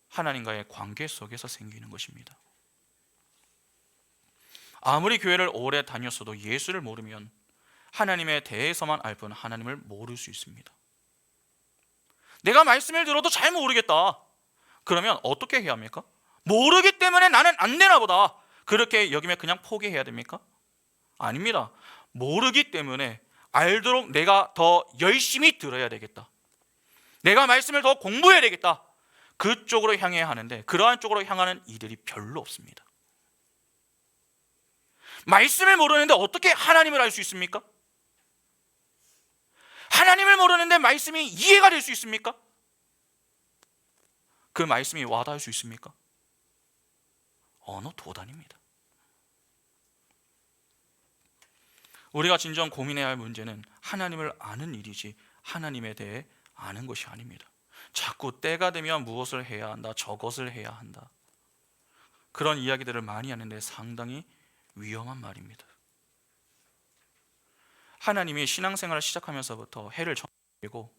하나님과의 관계 속에서 생기는 것입니다. 아무리 교회를 오래 다녔어도 예수를 모르면 하나님에 대해서만 알 뿐 하나님을 모를 수 있습니다. 내가 말씀을 들어도 잘 모르겠다, 그러면 어떻게 해야 합니까? 모르기 때문에 나는 안 되나 보다, 그렇게 여기면 그냥 포기해야 됩니까? 아닙니다. 모르기 때문에 알도록 내가 더 열심히 들어야 되겠다, 내가 말씀을 더 공부해야 되겠다, 그쪽으로 향해야 하는데 그러한 쪽으로 향하는 이들이 별로 없습니다. 말씀을 모르는데 어떻게 하나님을 알 수 있습니까? 하나님을 모르는데 말씀이 이해가 될 수 있습니까? 그 말씀이 와닿을 수 있습니까? 어느 도단입니다. 우리가 진정 고민해야 할 문제는 하나님을 아는 일이지 하나님에 대해 아는 것이 아닙니다. 자꾸 때가 되면 무엇을 해야 한다, 저것을 해야 한다, 그런 이야기들을 많이 하는데 상당히 위험한 말입니다. 하나님이 신앙생활을 시작하면서부터 해를 정하고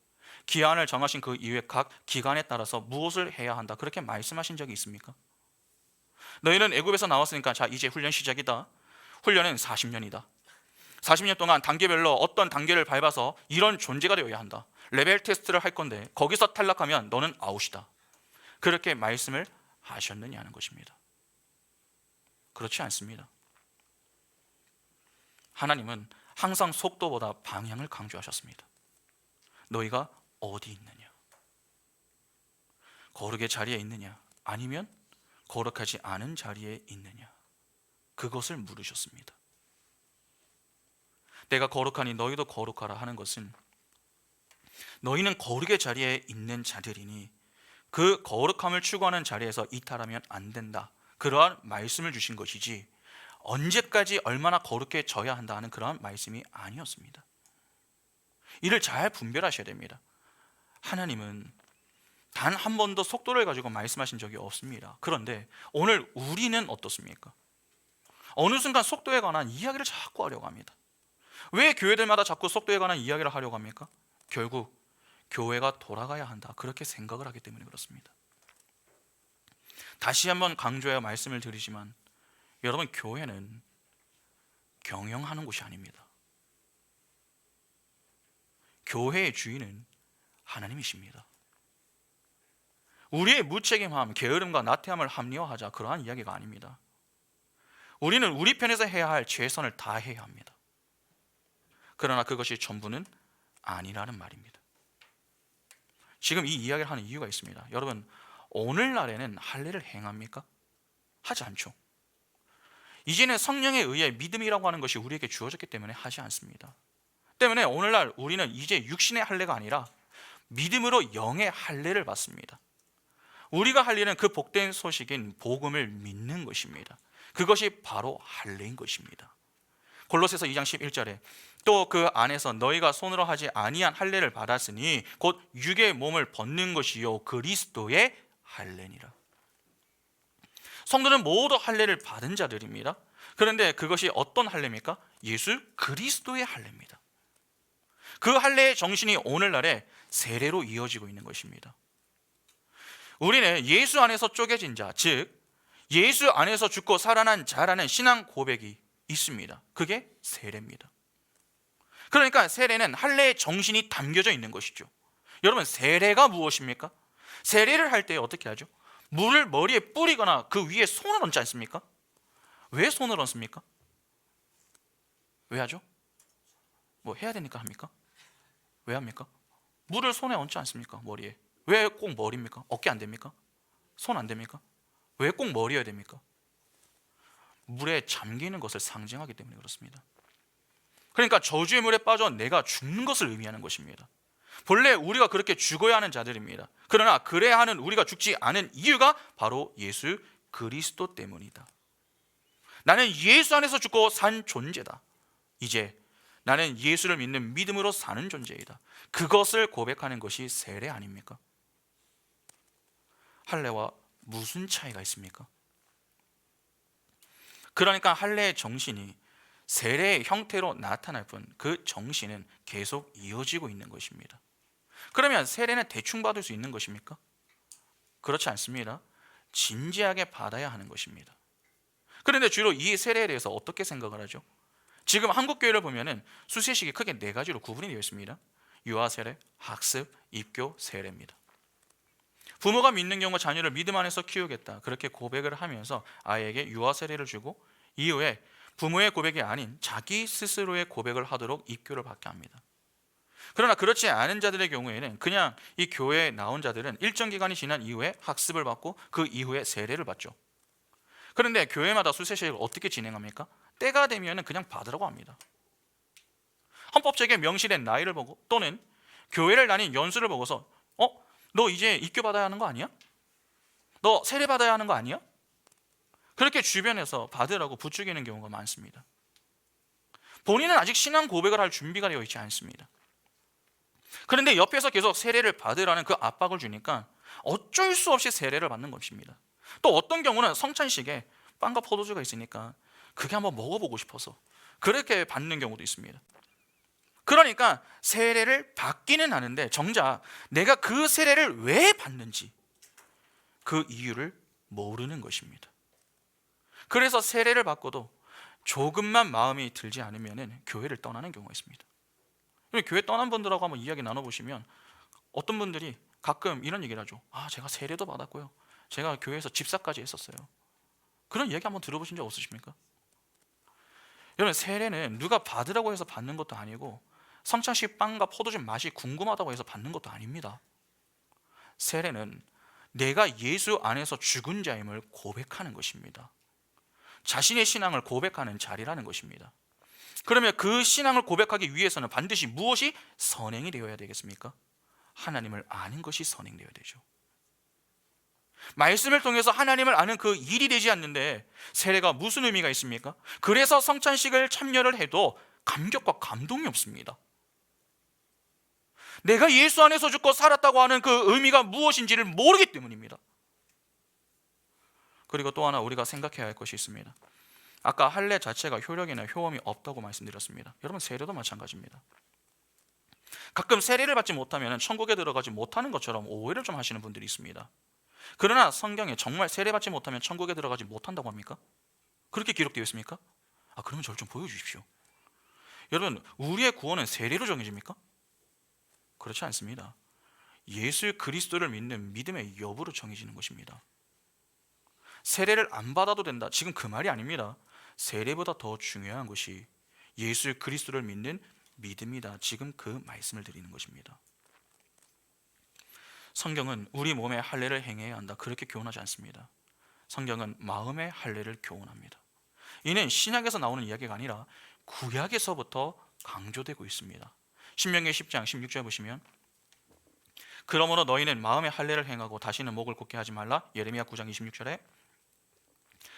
기한을 정하신 그 이후에 각 기간에 따라서 무엇을 해야 한다, 그렇게 말씀하신 적이 있습니까? 너희는 애굽에서 나왔으니까 자 이제 훈련 시작이다. 훈련은 40년이다. 40년 동안 단계별로 어떤 단계를 밟아서 이런 존재가 되어야 한다. 레벨 테스트를 할 건데 거기서 탈락하면 너는 아웃이다. 그렇게 말씀을 하셨느냐는 것입니다. 그렇지 않습니다. 하나님은 항상 속도보다 방향을 강조하셨습니다. 너희가 어디 있느냐? 거룩의 자리에 있느냐? 아니면 거룩하지 않은 자리에 있느냐? 그것을 물으셨습니다. 내가 거룩하니 너희도 거룩하라 하는 것은 너희는 거룩의 자리에 있는 자들이니 그 거룩함을 추구하는 자리에서 이탈하면 안 된다, 그러한 말씀을 주신 것이지 언제까지 얼마나 거룩해져야 한다 하는 그러한 말씀이 아니었습니다. 이를 잘 분별하셔야 됩니다. 하나님은 단 한 번도 속도를 가지고 말씀하신 적이 없습니다. 그런데 오늘 우리는 어떻습니까? 어느 순간 속도에 관한 이야기를 자꾸 하려고 합니다. 왜 교회들마다 자꾸 속도에 관한 이야기를 하려고 합니까? 결국 교회가 돌아가야 한다, 그렇게 생각을 하기 때문에 그렇습니다. 다시 한번 강조하여 말씀을 드리지만 여러분, 교회는 경영하는 곳이 아닙니다. 교회의 주인은 하나님이십니다. 우리의 무책임함, 게으름과 나태함을 합리화하자, 그러한 이야기가 아닙니다. 우리는 우리 편에서 해야 할 최선을 다해야 합니다. 그러나 그것이 전부는 아니라는 말입니다. 지금 이 이야기를 하는 이유가 있습니다. 여러분, 오늘날에는 할례를 행합니까? 하지 않죠. 이제는 성령에 의해 믿음이라고 하는 것이 우리에게 주어졌기 때문에 하지 않습니다. 때문에 오늘날 우리는 이제 육신의 할례가 아니라 믿음으로 영의 할례를 받습니다. 우리가 할 일은 그 복된 소식인 복음을 믿는 것입니다. 그것이 바로 할례인 것입니다. 골로새서 2장 11절에 또 그 안에서 너희가 손으로 하지 아니한 할례를 받았으니 곧 육의 몸을 벗는 것이요 그리스도의 할례니라. 성도는 모두 할례를 받은 자들입니다. 그런데 그것이 어떤 할례입니까? 예수 그리스도의 할례입니다. 그 할례의 정신이 오늘날에 세례로 이어지고 있는 것입니다. 우리는 예수 안에서 쪼개진 자, 즉 예수 안에서 죽고 살아난 자라는 신앙 고백이 있습니다. 그게 세례입니다. 그러니까 세례는 할례의 정신이 담겨져 있는 것이죠. 여러분, 세례가 무엇입니까? 세례를 할 때 어떻게 하죠? 물을 머리에 뿌리거나 그 위에 손을 얹지 않습니까? 왜 손을 얹습니까? 왜 하죠? 뭐 해야 되니까 합니까? 왜 합니까? 물을 손에 얹지 않습니까? 머리에. 왜 꼭 머리입니까? 어깨 안 됩니까? 손 안 됩니까? 왜 꼭 머리여야 됩니까? 물에 잠기는 것을 상징하기 때문에 그렇습니다. 그러니까 저주의 물에 빠져 내가 죽는 것을 의미하는 것입니다. 본래 우리가 그렇게 죽어야 하는 자들입니다. 그러나 그래야 하는 우리가 죽지 않은 이유가 바로 예수 그리스도 때문이다. 나는 예수 안에서 죽고 산 존재다. 이제 나는 예수를 믿는 믿음으로 사는 존재이다. 그것을 고백하는 것이 세례 아닙니까? 할례와 무슨 차이가 있습니까? 그러니까 할례의 정신이 세례의 형태로 나타날 뿐 그 정신은 계속 이어지고 있는 것입니다. 그러면 세례는 대충 받을 수 있는 것입니까? 그렇지 않습니다. 진지하게 받아야 하는 것입니다. 그런데 주로 이 세례에 대해서 어떻게 생각을 하죠? 지금 한국 교회를 보면은 수세식이 크게 네 가지로 구분이 되어 있습니다. 유아 세례, 학습, 입교, 세례입니다. 부모가 믿는 경우 자녀를 믿음 안에서 키우겠다 그렇게 고백을 하면서 아이에게 유아 세례를 주고 이후에 부모의 고백이 아닌 자기 스스로의 고백을 하도록 입교를 받게 합니다. 그러나 그렇지 않은 자들의 경우에는 그냥 이 교회에 나온 자들은 일정 기간이 지난 이후에 학습을 받고 그 이후에 세례를 받죠. 그런데 교회마다 수세식을 어떻게 진행합니까? 때가 되면 그냥 받으라고 합니다. 헌법적에 명시된 나이를 보고 또는 교회를 다닌 연수를 보고서 너 이제 입교 받아야 하는 거 아니야? 너 세례 받아야 하는 거 아니야? 그렇게 주변에서 받으라고 부추기는 경우가 많습니다. 본인은 아직 신앙 고백을 할 준비가 되어 있지 않습니다. 그런데 옆에서 계속 세례를 받으라는 그 압박을 주니까 어쩔 수 없이 세례를 받는 것입니다. 또 어떤 경우는 성찬식에 빵과 포도주가 있으니까 그게 한번 먹어보고 싶어서 그렇게 받는 경우도 있습니다. 그러니까 세례를 받기는 하는데 정작 내가 그 세례를 왜 받는지 그 이유를 모르는 것입니다. 그래서 세례를 받고도 조금만 마음이 들지 않으면 교회를 떠나는 경우가 있습니다. 교회 떠난 분들하고 한번 이야기 나눠보시면 어떤 분들이 가끔 이런 얘기를 하죠. 제가 세례도 받았고요, 제가 교회에서 집사까지 했었어요. 그런 이야기 한번 들어보신 적 없으십니까? 여러분, 세례는 누가 받으라고 해서 받는 것도 아니고 성찬식 빵과 포도주 맛이 궁금하다고 해서 받는 것도 아닙니다. 세례는 내가 예수 안에서 죽은 자임을 고백하는 것입니다. 자신의 신앙을 고백하는 자리라는 것입니다. 그러면 그 신앙을 고백하기 위해서는 반드시 무엇이 선행이 되어야 되겠습니까? 하나님을 아는 것이 선행되어야 되죠. 말씀을 통해서 하나님을 아는 그 일이 되지 않는데 세례가 무슨 의미가 있습니까? 그래서 성찬식을 참여를 해도 감격과 감동이 없습니다. 내가 예수 안에서 죽고 살았다고 하는 그 의미가 무엇인지를 모르기 때문입니다. 그리고 또 하나 우리가 생각해야 할 것이 있습니다. 아까 할례 자체가 효력이나 효험이 없다고 말씀드렸습니다. 여러분, 세례도 마찬가지입니다. 가끔 세례를 받지 못하면 천국에 들어가지 못하는 것처럼 오해를 좀 하시는 분들이 있습니다. 그러나 성경에 정말 세례 받지 못하면 천국에 들어가지 못한다고 합니까? 그렇게 기록되어 있습니까? 그러면 저를 좀 보여주십시오. 여러분, 우리의 구원은 세례로 정해집니까? 그렇지 않습니다. 예수 그리스도를 믿는 믿음의 여부로 정해지는 것입니다. 세례를 안 받아도 된다, 지금 그 말이 아닙니다. 세례보다 더 중요한 것이 예수 그리스도를 믿는 믿음이다, 지금 그 말씀을 드리는 것입니다. 성경은 우리 몸에 할례를 행해야 한다 그렇게 교훈하지 않습니다. 성경은 마음의 할례를 교훈합니다. 이는 신약에서 나오는 이야기가 아니라 구약에서부터 강조되고 있습니다. 신명기 10장 16절 보시면, 그러므로 너희는 마음의 할례를 행하고 다시는 목을 굳게 하지 말라. 예레미야 9장 26절에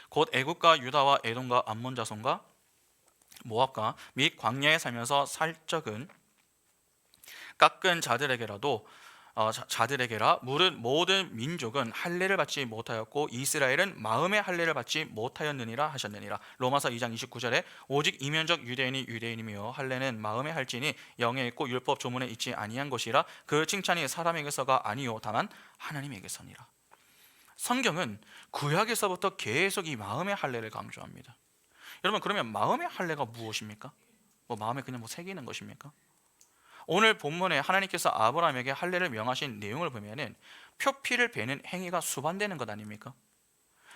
곧 애굽과 유다와 에돔과 암몬 자손과 모압과 및 광야에 살면서 살적은 깎은 자들에게라 물은 모든 민족은 할례를 받지 못하였고 이스라엘은 마음의 할례를 받지 못하였느니라 하셨느니라. 로마서 2장 29절에 오직 이면적 유대인이 유대인이며 할례는 마음에 할지니 영에 있고 율법 조문에 있지 아니한 것이라. 그 칭찬이 사람에게서가 아니요 다만 하나님에게서니라. 성경은 구약에서부터 계속 이 마음의 할례를 강조합니다. 여러분, 그러면 마음의 할례가 무엇입니까? 마음에 그냥 새기는 것입니까? 오늘 본문에 하나님께서 아브라함에게 할례를 명하신 내용을 보면은 표피를 베는 행위가 수반되는 것 아닙니까?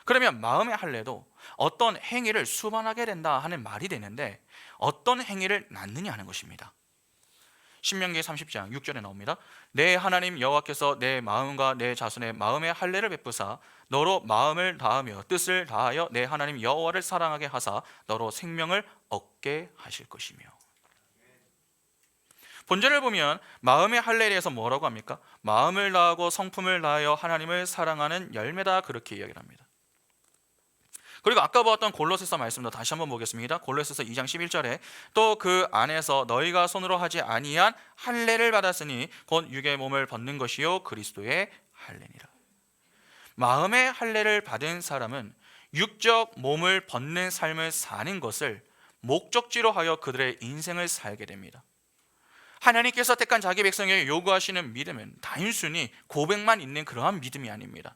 그러면 마음의 할례도 어떤 행위를 수반하게 된다 하는 말이 되는데 어떤 행위를 낳느냐 하는 것입니다. 신명기 30장 6절에 나옵니다. 내 하나님 여호와께서 내 마음과 내 자손의 마음에 할례를 베푸사 너로 마음을 다하며 뜻을 다하여 내 하나님 여호와를 사랑하게 하사 너로 생명을 얻게 하실 것이며. 본절을 보면 마음의 할례에 대해서 뭐라고 합니까? 마음을 다하고 성품을 다하여 하나님을 사랑하는 열매다, 그렇게 이야기를 합니다. 그리고 아까 보았던 골로새서 말씀도 다시 한번 보겠습니다. 골로새서 2장 11절에 또 그 안에서 너희가 손으로 하지 아니한 할례를 받았으니 곧 육의 몸을 벗는 것이요 그리스도의 할례니라. 마음의 할례를 받은 사람은 육적 몸을 벗는 삶을 사는 것을 목적지로 하여 그들의 인생을 살게 됩니다. 하나님께서 택한 자기 백성에게 요구하시는 믿음은 단순히 고백만 있는 그러한 믿음이 아닙니다.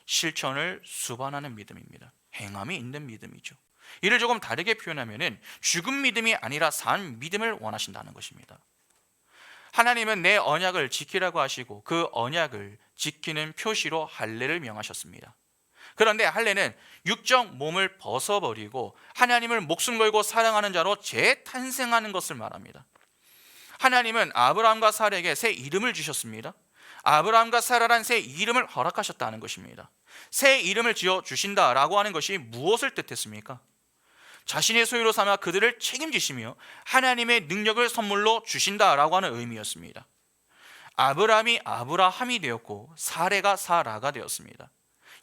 실천을 수반하는 믿음입니다. 행함이 있는 믿음이죠. 이를 조금 다르게 표현하면 죽은 믿음이 아니라 산 믿음을 원하신다는 것입니다. 하나님은 내 언약을 지키라고 하시고 그 언약을 지키는 표시로 할례를 명하셨습니다. 그런데 할례는 육적 몸을 벗어버리고 하나님을 목숨 걸고 사랑하는 자로 재탄생하는 것을 말합니다. 하나님은 아브라함과 사라에게 새 이름을 주셨습니다. 아브라함과 사라란 새 이름을 허락하셨다는 것입니다. 새 이름을 지어 주신다라고 하는 것이 무엇을 뜻했습니까? 자신의 소유로 삼아 그들을 책임지시며 하나님의 능력을 선물로 주신다라고 하는 의미였습니다. 아브라함이 아브라함이 되었고 사레가 사라가 되었습니다.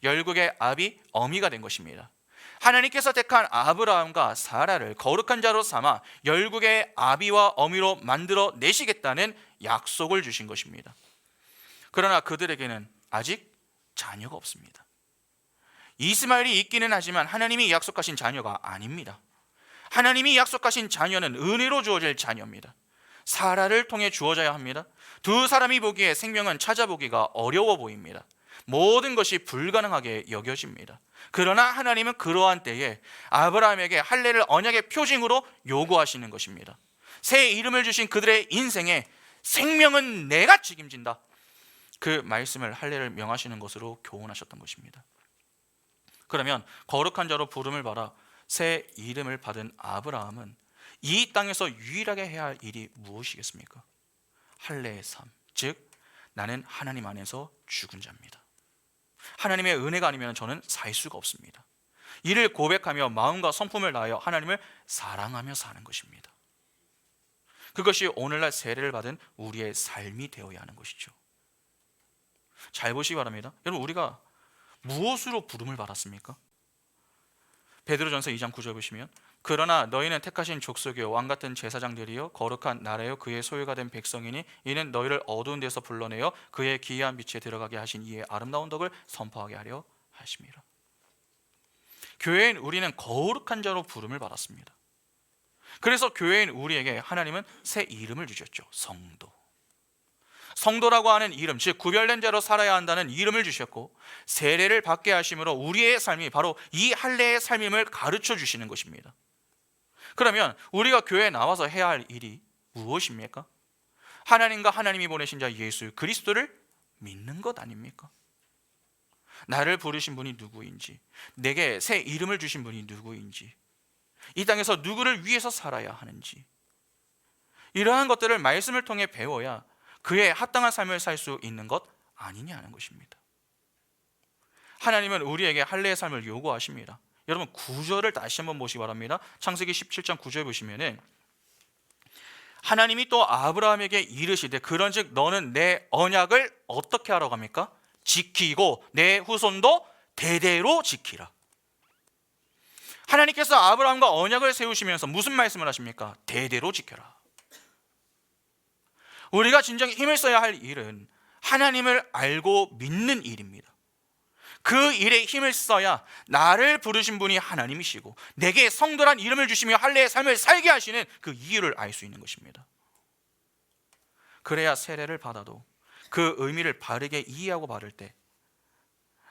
열국의 아비 어미가 된 것입니다. 하나님께서 택한 아브라함과 사라를 거룩한 자로 삼아 열국의 아비와 어미로 만들어 내시겠다는 약속을 주신 것입니다. 그러나 그들에게는 아직 자녀가 없습니다. 이스마엘이 있기는 하지만 하나님이 약속하신 자녀가 아닙니다. 하나님이 약속하신 자녀는 은혜로 주어질 자녀입니다. 사라를 통해 주어져야 합니다. 두 사람이 보기에 생명은 찾아보기가 어려워 보입니다. 모든 것이 불가능하게 여겨집니다. 그러나 하나님은 그러한 때에 아브라함에게 할례를 언약의 표징으로 요구하시는 것입니다. 새 이름을 주신 그들의 인생에 생명은 내가 책임진다, 그 말씀을 할례를 명하시는 것으로 교훈하셨던 것입니다. 그러면 거룩한 자로 부름을 받아 새 이름을 받은 아브라함은 이 땅에서 유일하게 해야 할 일이 무엇이겠습니까? 할례의 삶, 즉 나는 하나님 안에서 죽은 자입니다. 하나님의 은혜가 아니면 저는 살 수가 없습니다. 이를 고백하며 마음과 성품을 다하여 하나님을 사랑하며 사는 것입니다. 그것이 오늘날 세례를 받은 우리의 삶이 되어야 하는 것이죠. 잘 보시기 바랍니다. 여러분, 우리가 무엇으로 부름을 받았습니까? 베드로전서 2장 9절 보시면 그러나 너희는 택하신 족속이요 왕같은 제사장들이요 거룩한 나라요 그의 소유가 된 백성이니 이는 너희를 어두운 데서 불러내어 그의 기이한 빛에 들어가게 하신 이의 아름다운 덕을 선포하게 하려 하심이라. 교회인 우리는 거룩한 자로 부름을 받았습니다. 그래서 교회인 우리에게 하나님은 새 이름을 주셨죠. 성도. 성도라고 하는 이름, 즉 구별된 자로 살아야 한다는 이름을 주셨고 세례를 받게 하심으로 우리의 삶이 바로 이 할례의 삶임을 가르쳐 주시는 것입니다. 그러면 우리가 교회에 나와서 해야 할 일이 무엇입니까? 하나님과 하나님이 보내신 자 예수 그리스도를 믿는 것 아닙니까? 나를 부르신 분이 누구인지, 내게 새 이름을 주신 분이 누구인지, 이 땅에서 누구를 위해서 살아야 하는지, 이러한 것들을 말씀을 통해 배워야 그에 합당한 삶을 살 수 있는 것 아니냐 하는 것입니다. 하나님은 우리에게 할례의 삶을 요구하십니다. 여러분, 9절을 다시 한번 보시기 바랍니다. 창세기 17장 9절 보시면은 하나님이 또 아브라함에게 이르시되 그런즉 너는 내 언약을 어떻게 하라고 합니까? 지키고 내 후손도 대대로 지키라. 하나님께서 아브라함과 언약을 세우시면서 무슨 말씀을 하십니까? 대대로 지켜라. 우리가 진정히 힘을 써야 할 일은 하나님을 알고 믿는 일입니다. 그 일에 힘을 써야 나를 부르신 분이 하나님이시고 내게 성도란 이름을 주시며 할례의 삶을 살게 하시는 그 이유를 알 수 있는 것입니다. 그래야 세례를 받아도 그 의미를 바르게 이해하고 받을 때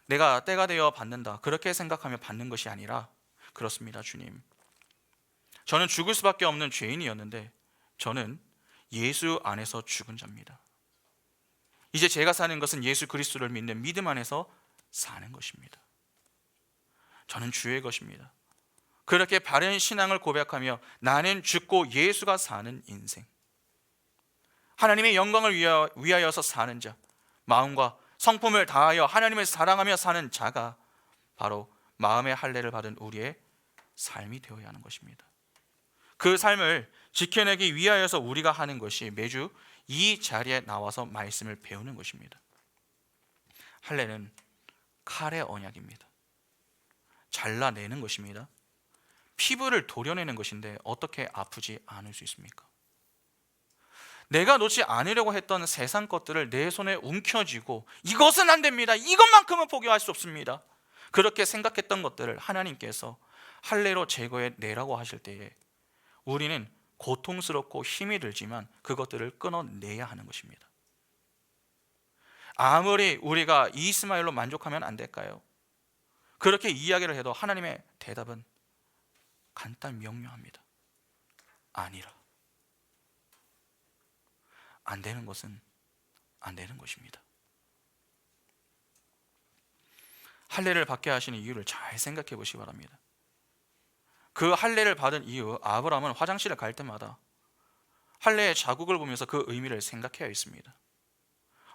내가 때가 되어 받는다 그렇게 생각하며 받는 것이 아니라, 그렇습니다 주님, 저는 죽을 수밖에 없는 죄인이었는데 저는 예수 안에서 죽은 자입니다. 이제 제가 사는 것은 예수 그리스도를 믿는 믿음 안에서 사는 것입니다. 저는 주의 것입니다. 그렇게 바른 신앙을 고백하며 나는 죽고 예수가 사는 인생, 하나님의 영광을 위하여서 사는 자, 마음과 성품을 다하여 하나님을 사랑하며 사는 자가 바로 마음의 할례를 받은 우리의 삶이 되어야 하는 것입니다. 그 삶을 지켜내기 위하여서 우리가 하는 것이 매주 이 자리에 나와서 말씀을 배우는 것입니다. 할례는 칼의 언약입니다. 잘라내는 것입니다. 피부를 도려내는 것인데 어떻게 아프지 않을 수 있습니까? 내가 놓지 않으려고 했던 세상 것들을 내 손에 움켜쥐고 이것은 안 됩니다, 이것만큼은 포기할 수 없습니다, 그렇게 생각했던 것들을 하나님께서 할례로 제거해 내라고 하실 때에 우리는 고통스럽고 힘이 들지만 그것들을 끊어내야 하는 것입니다. 아무리 우리가 이스마엘로 만족하면 안 될까요? 그렇게 이야기를 해도 하나님의 대답은 간단 명료합니다. 아니라. 안 되는 것은 안 되는 것입니다. 할례를 받게 하시는 이유를 잘 생각해 보시기 바랍니다. 그 할례를 받은 이후 아브라함은 화장실에 갈 때마다 할례의 자국을 보면서 그 의미를 생각해야 했습니다.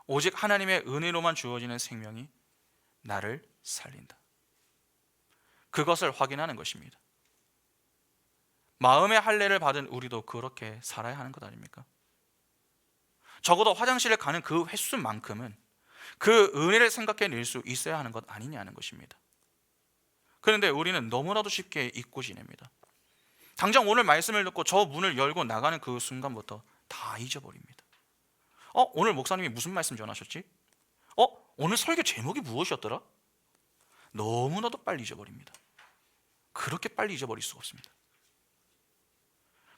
오직 하나님의 은혜로만 주어지는 생명이 나를 살린다, 그것을 확인하는 것입니다. 마음의 할례를 받은 우리도 그렇게 살아야 하는 것 아닙니까? 적어도 화장실에 가는 그 횟수만큼은 그 은혜를 생각해낼 수 있어야 하는 것 아니냐는 것입니다. 그런데 우리는 너무나도 쉽게 잊고 지냅니다. 당장 오늘 말씀을 듣고 저 문을 열고 나가는 그 순간부터 다 잊어버립니다. 오늘 목사님이 무슨 말씀 전하셨지? 오늘 설교 제목이 무엇이었더라? 너무나도 빨리 잊어버립니다. 그렇게 빨리 잊어버릴 수가 없습니다.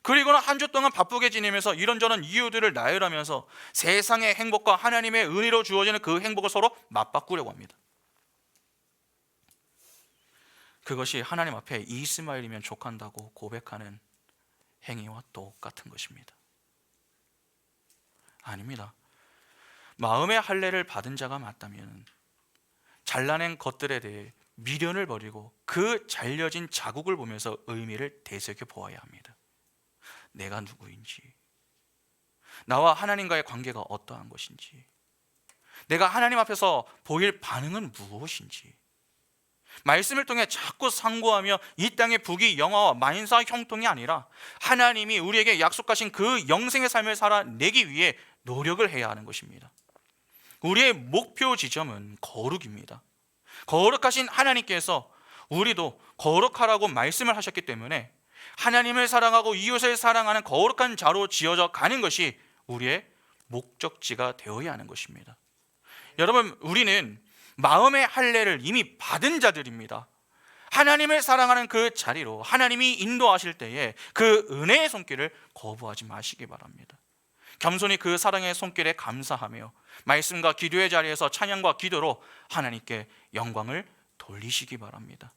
그리고는 한 주 동안 바쁘게 지내면서 이런저런 이유들을 나열하면서 세상의 행복과 하나님의 은혜로 주어지는 그 행복을 서로 맞바꾸려고 합니다. 그것이 하나님 앞에 이스마엘이면 족한다고 고백하는 행위와 똑같은 것입니다. 아닙니다. 마음의 할례를 받은 자가 맞다면 잘라낸 것들에 대해 미련을 버리고 그 잘려진 자국을 보면서 의미를 되새겨 보아야 합니다. 내가 누구인지, 나와 하나님과의 관계가 어떠한 것인지, 내가 하나님 앞에서 보일 반응은 무엇인지, 말씀을 통해 자꾸 상고하며 이 땅의 부귀 영화와 만사 형통이 아니라 하나님이 우리에게 약속하신 그 영생의 삶을 살아내기 위해 노력을 해야 하는 것입니다. 우리의 목표 지점은 거룩입니다. 거룩하신 하나님께서 우리도 거룩하라고 말씀을 하셨기 때문에 하나님을 사랑하고 이웃을 사랑하는 거룩한 자로 지어져 가는 것이 우리의 목적지가 되어야 하는 것입니다. 여러분, 우리는 마음의 할례를 이미 받은 자들입니다. 하나님을 사랑하는 그 자리로 하나님이 인도하실 때에 그 은혜의 손길을 거부하지 마시기 바랍니다. 겸손히 그 사랑의 손길에 감사하며 말씀과 기도의 자리에서 찬양과 기도로 하나님께 영광을 돌리시기 바랍니다.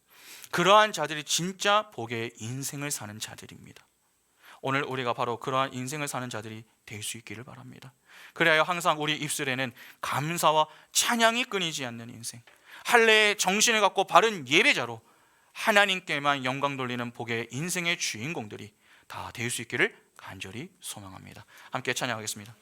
그러한 자들이 진짜 복의 인생을 사는 자들입니다. 오늘 우리가 바로 그러한 인생을 사는 자들이 될 수 있기를 바랍니다. 그래야 항상 우리 입술에는 감사와 찬양이 끊이지 않는 인생, 할례의 정신을 갖고 바른 예배자로 하나님께만 영광 돌리는 복의 인생의 주인공들이 다 될 수 있기를 간절히 소망합니다. 함께 찬양하겠습니다.